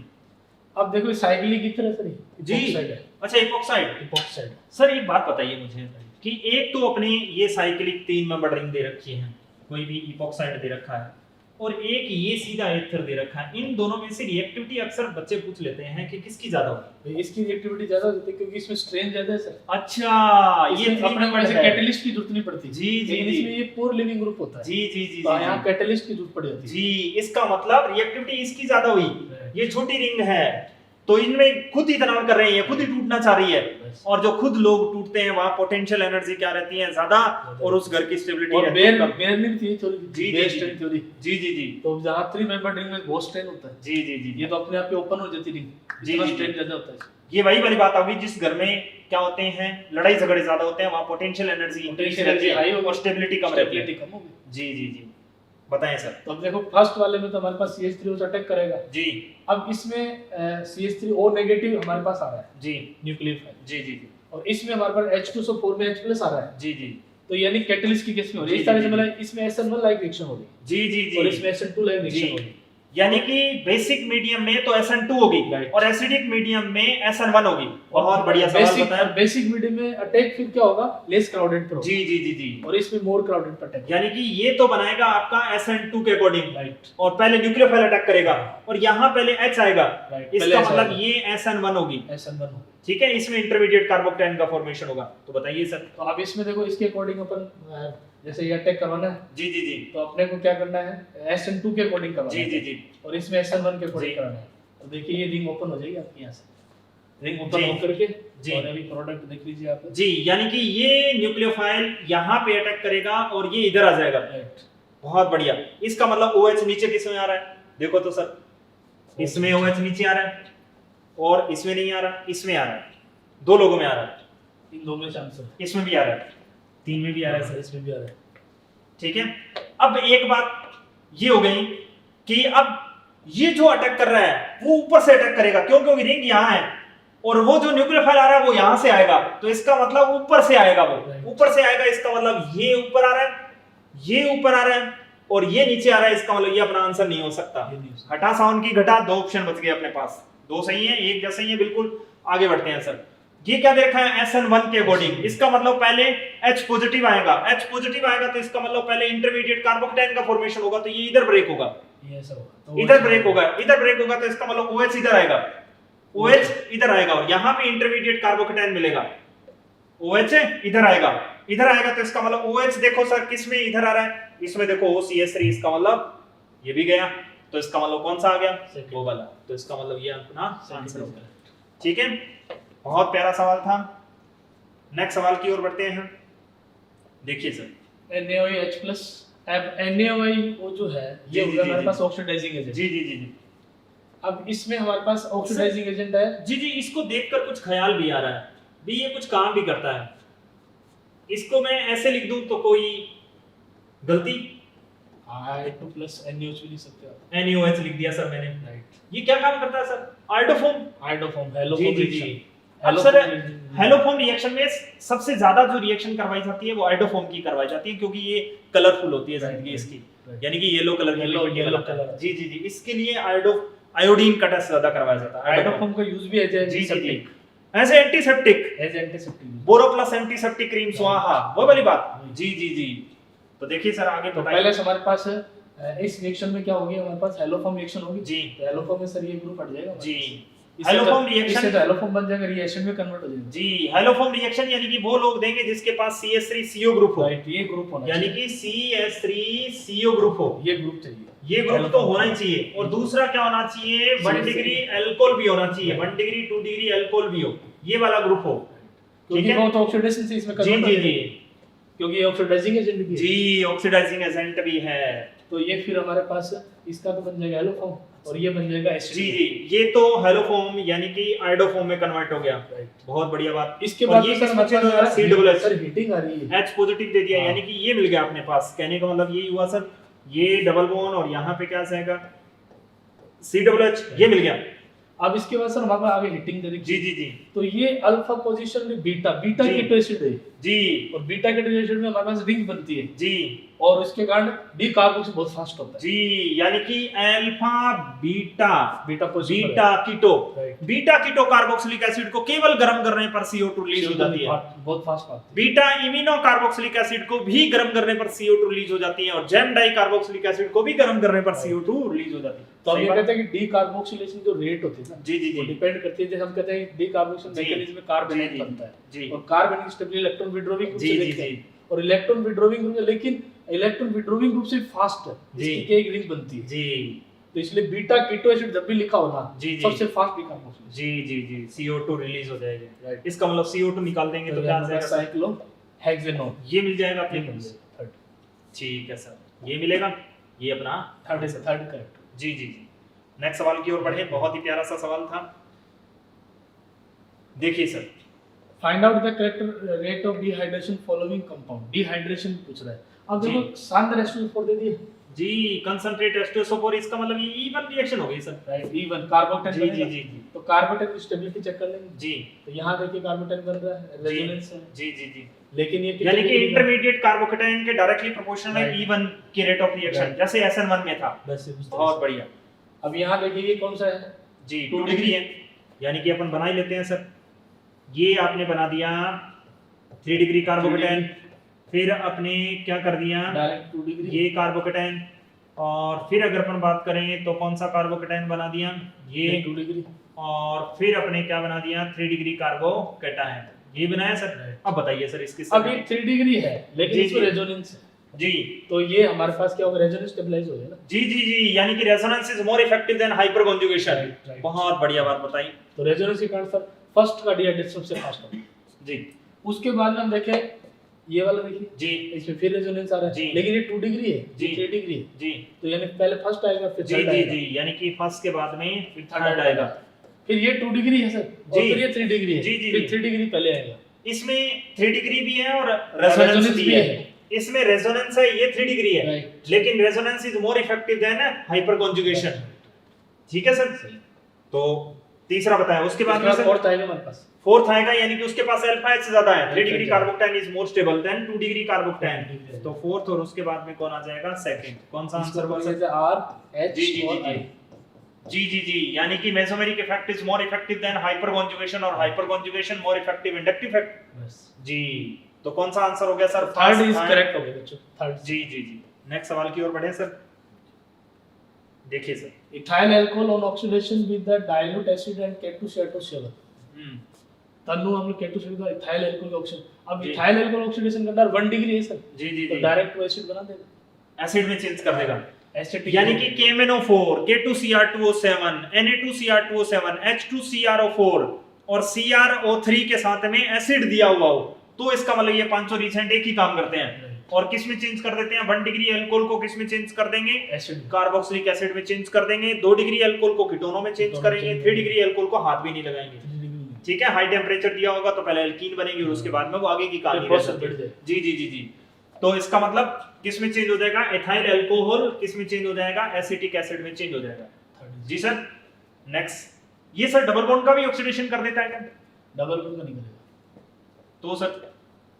अब देखो साइक्लिक की तरह सर जी, अच्छा इपॉक्साइड। सर एक बात बताइए मुझे कि एक तो अपने ये साइक्लिक 3 मेंबर रिंग दे रखी है, कोई भी इपॉक्साइड दे रखा है, और एक ये सीधा एथर दे रखा है। इन दोनों में से रिएक्टिविटी अक्सर बच्चे पूछ लेते हैं कि किसकी ज्यादा होगी। इसकी रिएक्टिविटी ज्यादा होती है क्योंकि इसमें स्ट्रेन ज्यादा है सर। अच्छा, ये अपने को ऐसे कैटलिस्ट की जरूरत नहीं पड़ती। जी जी, इसमें ये पोर लिविंग ग्रुप होता है। जी जी जी, तो यहाँ कैटलिस्ट की जरूरत पड़ जाती है। जी, इसका मतलब रिएक्टिविटी इसकी ज्यादा हुई, ये छोटी रिंग है, तो इनमें खुद ही तनाव कर रही है, खुद ही टूटना चाह रही है, और जो खुद लोग टूटते हैं वहां पोटेंशियल एनर्जी क्या रहती है, ज्यादा, और उस घर की स्टेबिलिटी और रहती है कम। बेयरली थी थोड़ी जी बेस स्ट्रेन थ्योरी। जी जी जी, तो जहां 3 मेंबर रिंग में बहुत स्ट्रेन होता है। जी जी जी, ये तो अपने आप पे ओपन हो जाती रिंग, जी, इतना जी, स्ट्रेन ज्यादा होता है। ये वही वाली बात आ गई, जिस घर में क्या होते हैं, लड़ाई झगड़े ज्यादा होते हैं, वहां पोटेंशियल एनर्जी इंक्रीज रहती है और स्टेबिलिटी कम रहती है। कम होगी। जी जी जी, बताएं सर। तो अब देखो फर्स्ट वाले में तो हमारे पास CH3O से अटैक करेगा जी। अब इसमें CH3O नेगेटिव हमारे पास आ रहा है जी, न्यूक्लियोफाइल। जी जी जी, और इसमें हमारे पास H2SO4 में H+ आ रहा है। जी जी, तो यानी कैटलिस्ट की केस में हो रही है। जी, इस तरह जी, से जी। मतलब इसमें SN1 लाइक रिएक्शन हो रही है जी जी जी, और इसमें SN2 लाइक जी। रिएक्शन हो रही है। यानी कि बेसिक मीडियम में तो SN2 होगी और एसिडिक मीडियम में SN1 होगी। बहुत बढ़िया सवाल बताया। बेसिक मीडियम में अटैक फिर क्या होगा, लेस क्राउडेड पर होगा। जी जी जी जी, और इसमें मोर क्राउडेड पर अटैक। यानी कि ये तो बनाएगा आपका SN2 के अकॉर्डिंग, राइट, और पहले न्यूक्लियोफाइल अटैक करेगा, और यहाँ पहले H आएगा, राइट। इसका मतलब ये SN1 होगी, SN1 होगा। ठीक है। इसमें इंटरमीडिएट कार्बोकैटायन का फॉर्मेशन होगा। तो बताइए सर। तो अब इसमें देखो इसके अकॉर्डिंग अपन जैसे ये अटैक करवाना है जी जी जी, तो अपने को क्या करना है, SN2 के अकॉर्डिंग करवाना जी है। जी जी, और इसमें SN1 के जी। अकॉर्डिंग कराना है। तो देखिए ये रिंग ओपन हो जाएगी आपकी यहाँ से, रिंग जी। ओपन होकर के जी। और अभी प्रोडक्ट देख लीजिए आप। जी, यानी कि ये न्यूक्लियोफाइल यहाँ पे अटैक करेगा और ये इधर आ जाएगा। राइट, बहुत बढ़िया। इसका मतलब OH नीचे किसमें आ रहा है, देखो तो सर, इसमें OH नीचे आ रहा है और इसमें नहीं आ रहा, इसमें आ रहा है, दो लोगों में आ रहा है, इन दो में से आंसर। इसमें भी आ रहा है, 3 में भी आ रहा है सर, इसमें भी आ रहा है। ठीक है। अब एक बात ये हो गई कि अब ये जो अटैक कर रहा है वो ऊपर से अटैक करेगा, क्यों, क्योंकि रिंग यहाँ है और वो जो न्यूक्लियोफाइल आ रहा है वो यहाँ से आएगा, तो इसका मतलब ऊपर से आएगा, वो ऊपर से आएगा। इसका मतलब ये ऊपर आ रहा है, ये ऊपर आ रहा है और ये नीचे आ रहा है। इसका मतलब ये अपना आंसर नहीं हो सकता। घटा साउंड की घटा, 2 ऑप्शन बच गए अपने पास, 2 सही है, 1 जैसे ही है बिल्कुल। आगे बढ़ते हैं सर। ये क्या दे रखा है SN1 के अकॉर्डिंग, इसका मतलब पहले H पॉजिटिव आएगा, H पॉजिटिव आएगा तो इसका मतलब पहले इंटरमीडिएट कार्बोकेटाइन का फॉर्मेशन होगा, तो ये इधर ब्रेक होगा, ये ऐसा होगा, तो इधर ब्रेक होगा, इधर ब्रेक होगा, तो इसका मतलब OH इधर आएगा, OH इधर आएगा और यहाँ पे इंटरमीडिएट कार्बोकेटाइन मिलेगा, OH इधर आएगा, इधर आएगा, तो इसका मतलब OH देखो सर किस में इधर आ रहा है, इसमें देखो OCH3, इसका मतलब ये भी गया, तो इसका मतलब कौन सा आ गया, वो वाला, तो इसका मतलब ये अपना आंसर होगा। ठीक है, बहुत प्यारा सवाल था। नेक्स्ट सवाल की ओर बढ़ते हैं। देखिए सर, NaOH+, अब NaOH वो जो है ये होगा हमारे पास ऑक्सीडाइजिंग एजेंट। जी जी जी जी। अब इसमें हमारे पास ऑक्सीडाइजिंग एजेंट है। जी जी, इसको देखकर कुछ ख्याल भी आ रहा है भी, ये कुछ काम भी करता है। इसको मैं ऐसे लिख दूं तो कोई गलती? I2+ NaOH भी लिख सकते हो आप। NaOH लिख दिया सर मैंने। राइट, ये क्या काम करता है सर? आयोडोफॉर्म। आयोडोफॉर्म, जी हेलोफॉर्म जी रिएक्शन। जी। अब सर हेलोफॉर्म रिएक्शन में सबसे ज्यादा जो रिएक्शन करवाई जाती है वो आयोडोफॉर्म की करवाई जाती है, क्योंकि ये कलरफुल होती है जिंदगी इसकी, यानी कि येलो कलर की लिपिड बनाता है। जी जी जी, इसके लिए आयोडीन का टेस्ट ज्यादा करवाया जाता है। आयोडोफॉर्म का यूज भी as antiseptic, as antiseptic, as antiseptic, Boro Plus antiseptic cream स्वाहा, वो वाली बात। जी जी जी। तो देखिए सर आगे तो बताइए। पहले से हमारे पास इस रिएक्शन में क्या होगी, हमारे पास हेलोफॉर्म रिएक्शन होगी जी। तो हेलोफॉर्म में सर ये ग्रुप हट जाएगा जी, इससे हेलोफॉर्म तो- रिएक्शन, इससे तो हेलोफॉर्म बन जाएगा, रिएक्शन में कन्वर्ट हो जाएगा। जी, हेलोफॉर्म रिएक्शन यानी कि वो लोग देंगे जिसके पास CH3CO ग्रुप हो, राइट, ये ग्रुप होना यानी चाहिए, कि CH3CO ग्रुप हो, ये ग्रुप चाहिए, ये ग्रुप तो होना ही चाहिए। और दूसरा क्या होना चाहिए, 1 डिग्री अल्कोहल भी होना चाहिए, 1 डिग्री 2 डिग्री अल्कोहल भी हो, ये वाला ग्रुप हो। ठीक क्योंकि है, वो तो ऑक्सीडेशन से इसमें जी कन्वर्ट हो जी जी जाएगा, क्योंकि ये ऑक्सीडाइजिंग एजेंट भी है। जी, ऑक्सीडाइजिंग एजेंट भी है। तो ये फिर हमारे पास इसका तो बन जाएगा हेलोफॉर्म और ये बन जाएगा एसिड। जी जी, ये तो हेलोफॉर्म यानी कि आयोडोफॉर्म में कन्वर्ट हो गया। राइट, बहुत बढ़िया बात। इसके और बाद ये सर किस हमारे बच्चे पास का COOH सर हीटिंग आ रही है, H पॉजिटिव दे दिया, हाँ। यानी कि ये मिल गया अपने पास। कहने का मतलब ये हुआ सर, ये डबल बॉन्ड और यहाँ पे क्या आएगा COOH, ये मिल गया। अब इसके बाद सर हमारे पास आगे हीटिंग दे दी। जी जी जी तो ये अल्फा पोजीशन में बीटा जी। कीटो एसिड है, जी और बीटा कीटो एसिड में हमारे पास रिंग बनती है जी और इसके कारण डी कार्बोक्सी बहुत फास्ट होता है। जी, यानी कि alpha beta beta position beta keto, right, beta keto carboxylic acid को केवल गर्म करने पर CO2 रिलीज हो जाती है। बहुत फास्ट होता है। बीटा इमिनो कार्बोक्सिलिक एसिड को भी गर्म करने पर CO2 रिलीज हो जाती है, और जेम डाई कार्बोक्सिलिक एसिड को भी गर्म करने पर CO2 रिलीज हो जाती है। तो हम सही ये बात? कहते हैं कि डी कार्बोक्सिलेशन जो रेट होती है ना, जी जी वो जी डिपेंड करती है, जैसे हम कहते हैं डी कार्बोक्सिलेशन जी। मैकेनिज्म में कार्बन जी, जी। बनता है जी और carbon stable electron withdrawing group जी से जी देखते जी हैं, और इलेक्ट्रॉन विड्रॉविंग ग्रुप, लेकिन इलेक्ट्रॉन विड्रॉविंग ग्रुप से फास्ट है, जी। इसकी एक रिंग बनती है, जी तो इसलिए बीटा कीटो एसिड जब भी लिखा हो ना, जी, जी। सबसे फास्ट डी कार्बोक्सिलेशन। जी जी जी, CO2 रिलीज हो जाएगा। राइट, इसका मतलब CO2 निकाल देंगे तो क्या आ जाएगा? साइक्लोहेक्सेनोन, ये मिल जाएगा अपने ये मिल पास। जाएगा, थर्ड ठीक है सर, ये मिलेगा, ये अपना थर्ड है, थर्ड करेक्ट। जी जी जी। नेक्स्ट सवाल की ओर बढ़े, बहुत ही प्यारा सा सवाल था। देखिए sir, find out the correct rate of dehydration following compound, dehydration पूछ रहा है। अब जी। देखो सांद्र H2SO4 दे दिए, जी कंसंट्रेट H2SO4, इसका मतलब ये इवन रिएक्शन हो गई सर। राइट, इवन कार्बोकेटाइन जी जी बनेगा, जी जी तो कार्बोकेटाइन की स्टेबिलिटी चेक कर लेंगे। जी तो यहाँ देखिए कार्बोकेटाइन बन रहा है, जी रेजोनेंस है, जी जी जी, लेकिन ये यानी कि इंटरमीडिएट कार्बोकेटाइन के डायरेक्टली प्रोपोर्शनल है Right. इवन की रेट ऑफ रिएक्शन, Right. जैसे SN1 में था। वैसे उस तरह बहुत से। बढ़िया। अब यहाँ देखिए ये कौन सा है, जी 2 डिग्री है, यानी कि अपन बना ही लेते हैं सर। ये आपने बना दिया 3 डिग्री कार्बोकेटाइन, फिर आपने क्या कर दिया, डायरेक्ट 2 डिग्री, ये कार्बोकेटाइन, और फिर अगर अपन बात करें तो कौन सा कार्बोकेटाइन बना दिया, ये 2 डिग्री, और फिर अपने क्या बना दिया 3 डिग्री कार्बोकेटाइन, ये बनाया सर। Right. अब बताइए सर इसके अब ये 3 डिग्री है लेकिन जी, इसमें जी। रेजोनेंस है, जी तो ये हमारे पास क्या होगा, रेजोनेंस स्टेबलाइज हो जाएगा। जी जी जी, यानी कि resonance is more effective than hyperconjugation. Right, right. बहुत बढ़िया बात बताई। तो रेजोनेंस के कारण सर फर्स्ट का डिहाइड्रेशन सबसे फास्ट होगा। जी उसके बाद में हम देखें ये वाला, देखिए जी इसमें फिर रेजोनेंस आ रहा जी। है, लेकिन ये 2 डिग्री है, जी। ये 3 डिग्री है, जी तो यानी पहले फर्स्ट आएगा फिर जी थर्ड जी आएगा, जी, यानी कि फर्स्ट के बाद में फिर थर्ड थर्ड आएगा। फिर ये 2 डिग्री है सर, और जी। फिर ये 3 डिग्री है, जी, जी, फिर जी। 3 डिग्री पहले आएगा, इसमें 3 डिग्री भी है और रेजोनेंस भी है। इसमें रेजोनेंस है, ये 3 डिग्री है, राइट, लेकिन resonance is more effective than hyperconjugation. ठीक है सर, तो तीसरा बताया। उसके बाद में सर फोर्थ आएगा हमारे पास, फोर्थ आएगा, यानी कि उसके पास अल्फा एच ज्यादा है, 3 Alpha degree H carbocation is more stable then 2 degree carbocation. Degree है। तो फोर्थ, और उसके बाद में कौन आ जाएगा सेकंड, कौन सा आंसर इसको होगा बोल सर? सकते हैं R H जी जी और जी I। जी, जी जी जी, यानी कि mesomeric effect is more effective than hyperconjugation और hyperconjugation more effective inductive effect. बस जी, तो कौन सा आंसर हो गया सर? थर्ड इज करेक्ट हो गया बच्चों, थर्ड। जी जी जी, नेक्स्ट सवाल की ओर बढ़े सर। देखिए sir, ethyl alcohol on oxidation with the dilute acid and K2CO7। Tannu हम लोग K2CO7 का इथाइल अल्कोहल का ऑक्सीडेशन, अब जी। इथाइल अल्कोहल ऑक्सीडेशन का दर 1 डिग्री है सर, जी जी तो जी, डायरेक्ट वो एसिड बना देगा, एसिड में चेंज कर देगा। एसिटिक, यानी कि KMnO4, K2Cr2O7, Na2Cr2O7, H2Cr4 और CrO3 के साथ में एसिड दिया हुआ हो, तो इसका मतलब ये 500 रिएजेंट एक ही काम करते हैं। और किस में चेंज कर देते हैं? 1 डिग्री अल्कोहल को किस में चेंज कर देंगे? एसिड, कार्बोक्सिलिक एसिड में चेंज कर देंगे। 2 डिग्री अल्कोहल को कीटोनों में चेंज करेंगे। 3 डिग्री अल्कोहल को हाथ भी नहीं लगाएंगे। ठीक है, हाई टेम्परेचर दिया होगा तो पहले एल्कीन बनेगी और उसके बाद में वो आगे की कहानी रह सकती है। जी जी जी जी, तो इसका मतलब किस में चेंज हो जाएगा? एथाइल अल्कोहल किस में चेंज हो जाएगा? एसिटिक एसिड में चेंज हो जाएगा। जी सर, नेक्स्ट, ये सर डबल बॉन्ड का भी ऑक्सीडेशन कर देता है क्या? डबल बॉन्ड का नहीं करेगा, तो सर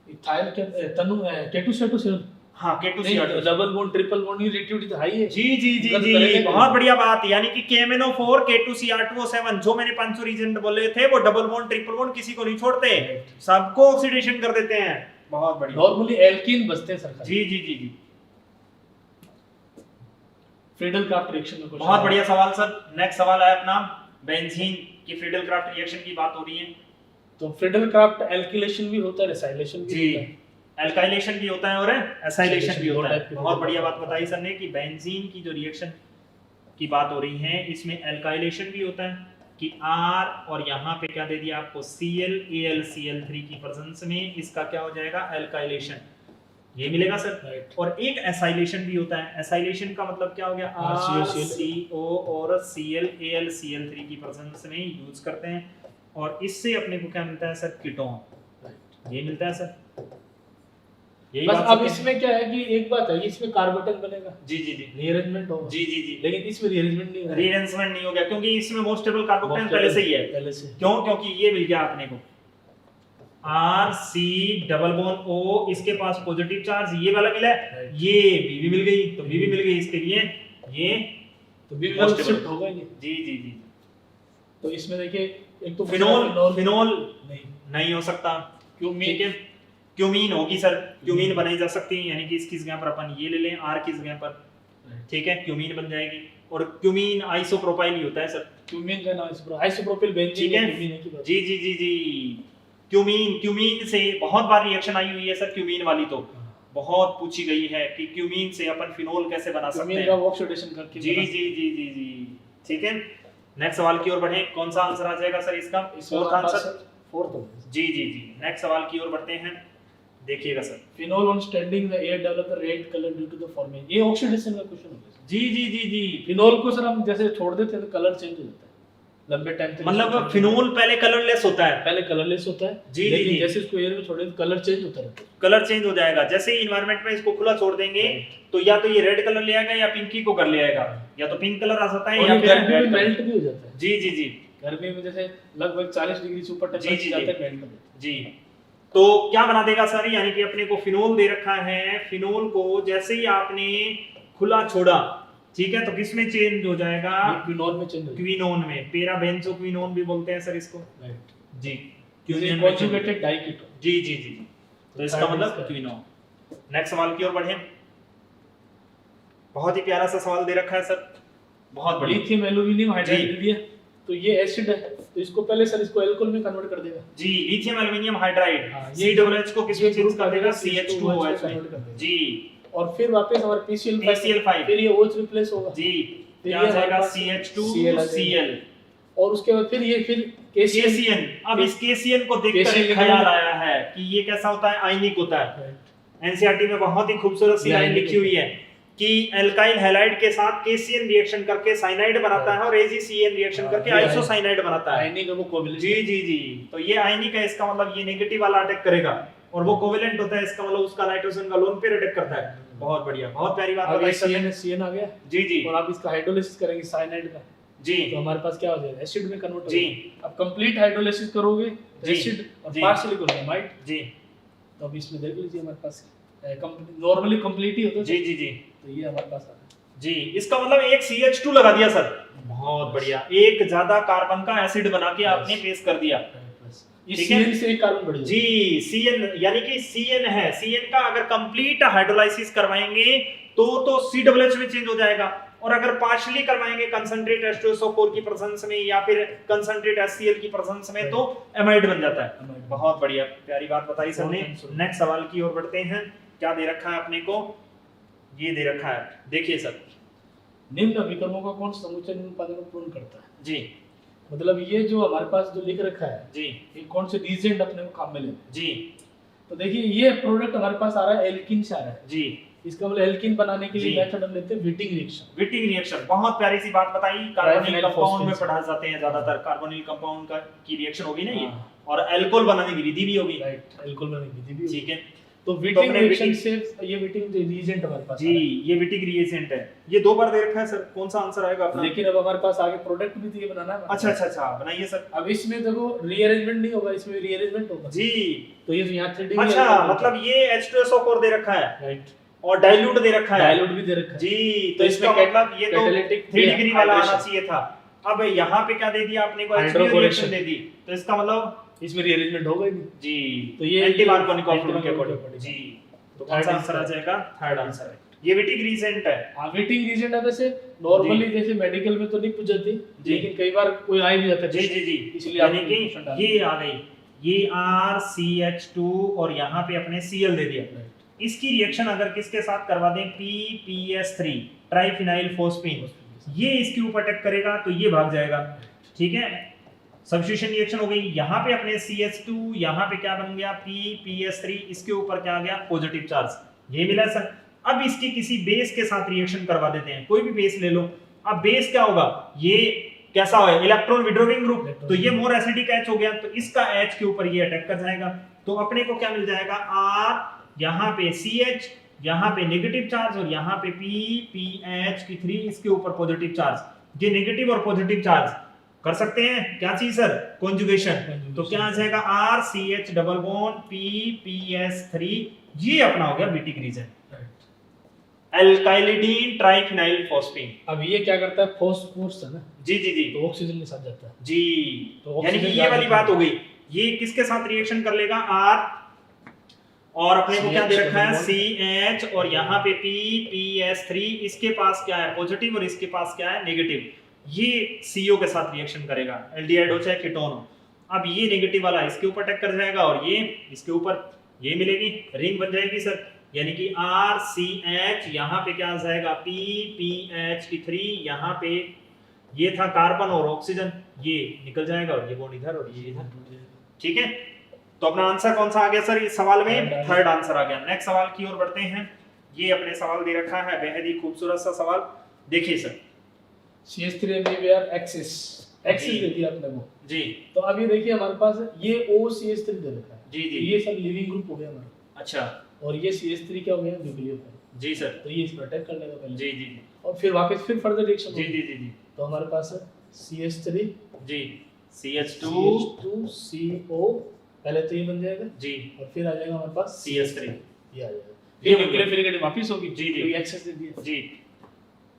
इथाइल के तन्नु K2CO7, हाँ, K2Cr2 double bond triple bond की रिएक्टिविटी तो हाई है। जी जी जी जी, बहुत बढ़िया बात। यानी कि KMnO4, K2Cr2O7 जो मैंने 500 रीजेंट बोले थे, वो डबल बॉन्ड ट्रिपल बॉन्ड किसी को नहीं छोड़ते, सबको ऑक्सीडेशन कर देते हैं। बहुत बढ़िया। नॉर्मली एल्कीन बचते हैं सर। जी जी जी जी, फ्रीडल क्राफ्ट रिएक्शन में क्वेश्चन। बहुत बढ़िया सवाल सर। नेक्स्ट सवाल है अपना, बेंजीन की फ्रीडल क्राफ्ट रिएक्शन की बात हो रही है। तो फ्रीडल क्राफ्ट एल्किलेशन भी होता है, रेसाइलेशन भी जी, होता है, एल्काइलेशन भी होता है और एसाइलेशन भी दो होता है। टाइप के बहुत होते बढ़िया हैं। बात बताई सर ने कि बेंजीन की जो रिएक्शन की बात हो रही है, इसमें एल्काइलेशन भी होता है कि R और यहाँ पे क्या दे दिया आपको? ClAlCl3 की प्रेजेंस में इसका क्या हो जाएगा? एल्काइलेशन, ये मिलेगा सर। राइट। और एक एसाइलेशन भी होता है। एसाइलेशन का मतलब क्या हो गया? RCO और ClAlCl3 की प्रेजेंस में यूज करते हैं और इससे अपने को क्या मिलता है सर? कीटोन, ये मिलता है सर। यही बस बात अब समझे? इसमें क्या है कि एक बात है, इसमें कार्बोटन बनेगा, जी जी जी रीअरेंजमेंट होगा, जी जी जी, लेकिन इसमें रीअरेंजमेंट नहीं होगा, रीअरेंजमेंट नहीं हो गया क्योंकि इसमें मोस्ट स्टेबल कार्बोकेटाइन पहले से ही है। पहले से। क्यों? क्योंकि ये मिल गया अपने को R C double bond O, इसके पास पॉजिटिव चार्ज ये वाला मिला है, ये B भी मिल गई, तो B भी मिल गई इसके लिए, ये तो भी Most stable। शिफ्ट होगा ही नहीं। जी जी जी। तो इसमें देखिए एक तो फिनोल, फिनोल नहीं, नहीं हो सकता, क्यूमीन, ठीक है, क्यूमीन होगी सर, क्यूमीन बनाई जा सकती है, यानी कि इसकी जगह पर अपन ये ले लें R की जगह पर, ठीक है, क्यूमीन बन जाएगी। और क्यूमीन आइसोप्रोपाइल ही होता है सर, क्यूमीन का नाम आइसोप्रोपिल बेंजीन, ठीक है। क्यूमीन की बात। जी जी जी जी, क्यूमीन से बहुत बार रिएक्शन आई हुई है सर, क्यूमीन वाली तो बहुत पूछी गई है कि क्यूमीन से अपन फिनोल कैसे बना सकते क्यूमीन का हैं। ऑक्सीडेशन करके जी जी जी जी जी, ठीक है। नेक्स्ट सवाल की ओर बढ़े, कौन सा आंसर आ जाएगा सर इसका? फोर्थ आंसर, फोर्थ हो। जी जी जी। नेक्स्ट सवाल की ओर बढ़ते हैं, देखिएगा sir. Phenol on standing the air develop the red colour due to the formation, ये ऑक्सीडेशन का क्वेश्चन होगा। जी जी जी जी, फिनोल को सर हम जैसे छोड़ देते हैं तो कलर चेंज हो जाता है लंबे टाइम तक, मतलब फिनोल पहले कलरलेस होता है, पहले कलरलेस होता है, जी, लेकिन जी। जैसे इसको एयर में छोड़े तो कलर चेंज होता रहता है। कलर चेंज हो जाएगा। जैसे ही इन्वायरमेंट में इसको खुला छोड़ देंगे तो या तो ये रेड कलर ले आएगा या पिंकी को कर ले आएगा, या तो पिंक कलर आ सकता है और या ये फिर गर्मी में रेड कलर। मेल्ट भी हो जाता है। जी जी जी गर्मी में जैसे लगभग 40 डिग्री से ऊपर जी, टेम्परेचर जी, जाता है, मेल्ट हो जाता जी। तो क्या बना देगा सर? यानी कि अपने को फिनोल दे रखा है, फिनोल को जैसे ही आपने खुला छोड़ा, ठीक है, तो किस में चेंज हो जाएगा? है, क्विनोल में चेंज हो जाता क्विनोन में, पेराबेंजोक्विनोन भी बोलते हैं सर इसको, है। राइट, जी। क्विनोन में कॉन्जुगेटेड डाइकीटोन। जी जी जी जी, तो इसका मतलब क्विनोन। नेक्स्ट सवाल की ओर बढ़े, बहुत ही प्यारा सा सवाल दे रखा है सर, बहुत बढ़िया। लिथियम एल्यूमिनियम हाइड्राइड जी। दे दिया, तो ये एसिड है, तो इसको पहले सर इसको अल्कोहल में कन्वर्ट कर देगा। जी, लिथियम एल्युमिनियम हाइड्राइड, हाँ, ये COOH को किस में ये चेंज ग्रुप कर देगा? CH2OH में CH2OH में। convert कर देगा। जी और फिर वापस हमारे PCl5, फिर ये OH रिप्लेस होगा, जी, फिर क्या ये आ जाएगा? हमारे पास Cl आ CH2Cl, और उसके बाद फिर ये फिर KCl। KCN। अब इस KCN को देखकर KCl एक ख्याल आया है कि ये कैसा होता है? आयनिक होता है। एनसीईआरटी में बहुत ही खूबसूरत सी ये लाइन आयनिक लिखी हुई है कि एल्काइल हैलाइड के साथ KCN रिएक्शन करके साइनाइड बनाता है और AgCN रिएक्शन करके ये आइसोसाइनाइड बनाता है। आयनिक वो कोवैलेंट। जी जी जी, तो ये आयनिक है, इसका मतलब ये नेगेटिव वाला अटैक करेगा, और वो कोवेलेंट होता है, इसका मतलब उसका नाइट्रोजन का लोन पेयर अटैक करता है। बहुत बढ़िया, बहुत प्यारी बात अब बताई ये सर ने। CN आ गया, जी जी और आप इसका हाइड्रोलिसिस करेंगे साइनाइड का, जी तो हमारे पास क्या हो जाएगा? एसिड में कन्वर्ट हो जी जाएगा। अब कंप्लीट हाइड्रोलिसिस करोगे तो जी, एसिड और जी। पार्शियली ब्रोमाइड, जी तो अब इसमें देख लीजिए हमारे पास नॉर्मली कंप्लीट ही होता है, जी जी जी तो ये हमारे पास आ गया। जी, इसका मतलब एक CH2 लगा दिया सर, बहुत बढ़िया, एक ज्यादा कार्बन का एसिड बना के आपने पेश कर दिया। ये ठीक है? CN से एक कार्बन बढ़ जाएगा। जी, CN यानी कि CN है, CN का अगर कंप्लीट हाइड्रोलाइसिस करवाएंगे तो COOH में चेंज हो जाएगा, और अगर पार्शियली करवाएंगे कंसंट्रेट H2SO4 की प्रेजेंस में या फिर कंसंट्रेट HCl की प्रेजेंस में तो एमाइड बन जाता है। Amide। बहुत बढ़िया, प्यारी बात बताई सर ने। बहुत नेक्स्ट सवाल की ओर बढ़ते हैं। क्या दे रखा है अपने को? ये दे रखा है, देखिए सर। निम्न अभिकर्मों का कौन समुच्चय निम्न उपादान को पूर्ण करता है? जी मतलब ये जो हमारे पास जो लिख रखा है, जी ये कौन से रीजेंट अपने को काम में लेते हैं? जी तो देखिए ये प्रोडक्ट हमारे पास आ रहा है एल्किन से आ रहा है। जी, इसका मतलब एल्किन बनाने के जी। लिए मेथड हम लेते हैं विटिंग रिएक्शन। विटिंग रिएक्शन, बहुत प्यारी सी बात बताई। कार्बोनिल Triphenyl कंपाउंड में phosphate। पढ़ा जाते हैं ज्यादातर, कार्बोनिल कंपाउंड का की रिएक्शन होगी ना ये, हाँ। और अल्कोहल बनाने की विधि भी होगी। राइट, अल्कोहल बनाने की विधि भी होगी। ठीक है, तो विटिंग अपने रिएक्शन Wittig- से ये विटिंग रिएजेंट हमारे पास जी आ रहा है। ये विटिंग रिएजेंट है। ये 2 बार दे रखा है सर, कौन सा आंसर आएगा अपना? लेकिन अब हमारे पास आगे प्रोडक्ट भी तो ये बनाना है। अच्छा अच्छा अच्छा, बनाइए सर। अब इसमें देखो रीअरेंजमेंट नहीं होगा, इसमें रीअरेंजमेंट होगा। जी, तो ये यहाँ 3D अच्छा, मतलब ये H2SO4 दे रखा है राइट, और डाइल्यूट दे रखा है। डायल्यूट भी दे रखा है। जी, तो तो इसका इसमें मतलब ये तो कैटालिटिक 3 डिग्री वाला आना हाइड्रेशन। चाहिए था। अब यहाँ पे क्या दे दिया आपने को? हाइड्रोकोरेशन रिएक्शन दे दी, तो इसका मतलब इसमें रीअरेंजमेंट होगा ही नहीं। जी, तो ये एंटी मार्कोनिकॉफ रूल के anti-Markovnikov अकॉर्डिंग। के जी, तो Third कौन सा answer आंसर आ जाएगा? थर्ड आंसर है। ये विटिंग रिएजेंट है। विटिंग रिएजेंट है। वैसे नॉर्मली जैसे मेडिकल में तो नहीं पूछ जाती, जी। लेकिन कई बार कोई आ ही नहीं जाता। जी जी जी, इसलिए यानी आपने कि क्वेश्चन डाला। ये आ गई, ये RCH2 और यहाँ पे अपने Cl दे दिया। इसकी रिएक्शन अगर किसके साथ करवा दें, PPS3 ट्राइफिनाइल फोस्फीन, ये इसके ऊपर अटैक करेगा तो ये भाग जाएगा। ठीक है, सब्स्टिट्यूशन रिएक्शन हो गई। यहाँ पे अपने CH2, यहाँ पे क्या बन गया? PPS3, इसके ऊपर क्या आ गया? पॉजिटिव चार्ज, ये मिला सर। अब इसकी किसी बेस के साथ रिएक्शन करवा देते हैं, कोई भी बेस ले लो। अब बेस क्या होगा? ये कैसा है? इलेक्ट्रॉन विड्रॉइंग ग्रुप, तो ये मोर एसिडिक H हो गया, तो इसका H के ऊपर ये अटैक कर जाएगा। तो अपने को क्या मिल जाएगा? R, यहाँ पे CH, यहाँ पे नेगेटिव चार्ज, और यहाँ पे PPH3, इसके ऊपर पॉजिटिव चार्ज। ये नेगेटिव और पॉजिटिव चार्ज कर सकते हैं क्या चीज सर? कॉन्जुगेशन। तो क्या आ जाएगा? RCH डबल बॉन्ड PPS3, ये अपना हो गया विटिंग रिएजेंट, अल्काइलिडीन ट्राइफिनाइल फोस्फीन। अब ये क्या करता है? फोस्फोरस है ना, जी जी जी तो ऑक्सीजन के साथ जाता है। जी, तो यानी कि ऑक्सीजन ये वाली ज्यादा बात हो गई। ये किसके साथ रिएक्शन कर लेगा? R, और अपने को क्या दे CH रखा है? डबल CH, और यहाँ पे PPS3, इसके पास क्या है? पॉजिटिव, और इसके पास क्या है? नेगेटिव। ये CO के साथ रिएक्शन करेगा, एल्डिहाइड हो चाहे कीटोन हो। अब ये नेगेटिव वाला इसके ऊपर अटैक कर जाएगा, और ये इसके ऊपर, ये मिलेगी, रिंग बन जाएगी सर। यानी कि RCH, यहाँ पे क्या आ जाएगा? PPH3, यहाँ पे ये था कार्बन और ऑक्सीजन, ये निकल जाएगा, और ये बॉन्ड इधर और ये इधर। ठीक है, तो अपना आंसर कौन सा आ गया सर इस सवाल में? थर्ड आंसर आ गया। नेक्स्ट सवाल की ओर बढ़ते हैं। ये अपने सवाल दे रखा है, बेहद ही खूबसूरत सा सवाल, देखिए सर। CH3 एम्बीवेयर एक्सिस जी। दे दिया आपने वो। जी तो अब ये देखिए हमारे पास ये OCH3 दे रखा है। जी जी, ये सब लिविंग ग्रुप हो गया हमारा, अच्छा और ये CH3 क्या हो गया? न्यूक्लियोफाइल। जी सर, तो ये इस पर अटैक कर लेगा पहले, जी जी जी और फिर वापस फिर फर्दर रिएक्शन जी जी जी जी तो हमारे पास है CH3 जी, CH2 CH2CO, पहले तो ये बन जाएगा, जी, और फिर आ जाएगा हमारे पास CH3 ये आ जाएगा। ये फिर न्यूक्लियोफिलिटी वापस होगी, जी, जी। क्योंकि एक्सेस दे दिया, जी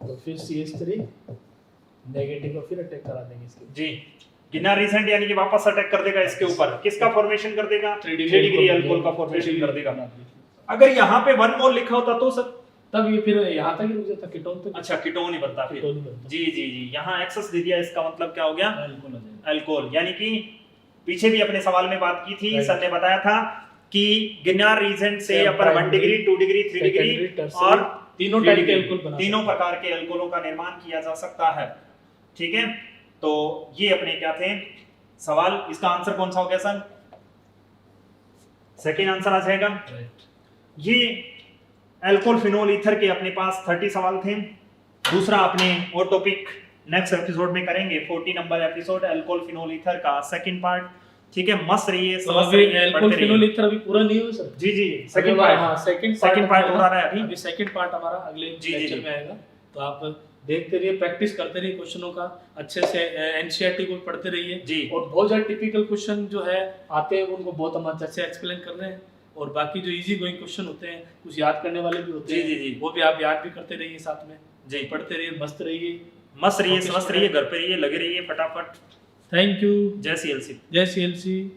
तो फिर CH3 नेगेटिव, और फिर अटैक करा देंगे इसके जी। गिना रिसेंट यानी कि वापस अटैक कर देगा इसके ऊपर। किसका फॉर्मेशन कर देगा? 3 डिग्री अल्कोहल का फॉर्मेशन कर देगा। अगर यहाँ पे 1 मोल लिखा होता तो सर, तब ये फिर यहाँ तक ही रुक जाता, कीटोन तक। अच्छा कीटोन ही बनता फिर। कीटोन ही बनता, जी जी जी, यहाँ एक्सेस दे दिया, इसका मतलब क्या हो गया? अल्कोहल आ जाएगा। अल्कोहल। यानी कि पीछे भी अपने सवाल में बात की थी, Right. सर ने बताया था कि गिनार रीजेंट से Same अपन 1 primary, degree, 2 degree, 3 degree Secondary, tertiary, और तीनों 3 टाइप के डिग्री, अल्कोहल बना तीनों सकते हैं। प्रकार के अल्कोहलों का निर्माण किया जा सकता है। ठीक है, तो ये अपने क्या थे सवाल। इसका आंसर कौन सा हो गया सर? सेकेंड आंसर आ जाएगा। Right. ये अल्कोहल फिनोल ईथर के अपने पास 30 सवाल थे। दूसरा अपने और टॉपिक नेक्स्ट एपिसोड में करेंगे, 40 number episode, alcohol phenol ether का सेकंड पार्ट। ठीक है, मस्त रहिए, तो समझ अभी रहिए, अल्कोहल पढ़ते फिनोल रहिए। ईथर अभी पूरा नहीं हुआ सर। जी जी, अभी सेकंड हमारा- पार्ट, हाँ, सेकंड सेकंड पार्ट हो रहा है अभी। अभी सेकंड पार्ट हमारा अगले जी, लेक्चर जी। में आएगा, तो आप देखते रहिए, प्रैक्टिस करते रहिए क्वेश्चनों का, अच्छे से एनसीईआरटी को पढ़ते रहिए जी। और बहुत सारे टिपिकल क्वेश्चन जो है आते हैं उनको बहुत हम अच्छे से एक्सप्लेन कर रहे हैं, और बाकी जो इजी गोइंग क्वेश्चन होते हैं, कुछ याद करने वाले भी होते जी, हैं, जी, जी। वो भी आप याद भी करते रहिए, साथ में जी पढ़ते रहिए, मस्त रहिए। मस्त रहिए, Okay, स्वस्थ रहिए, घर पे रहिए, लगे रहिए फटाफट। Thank you. जय CLC। जय CLC।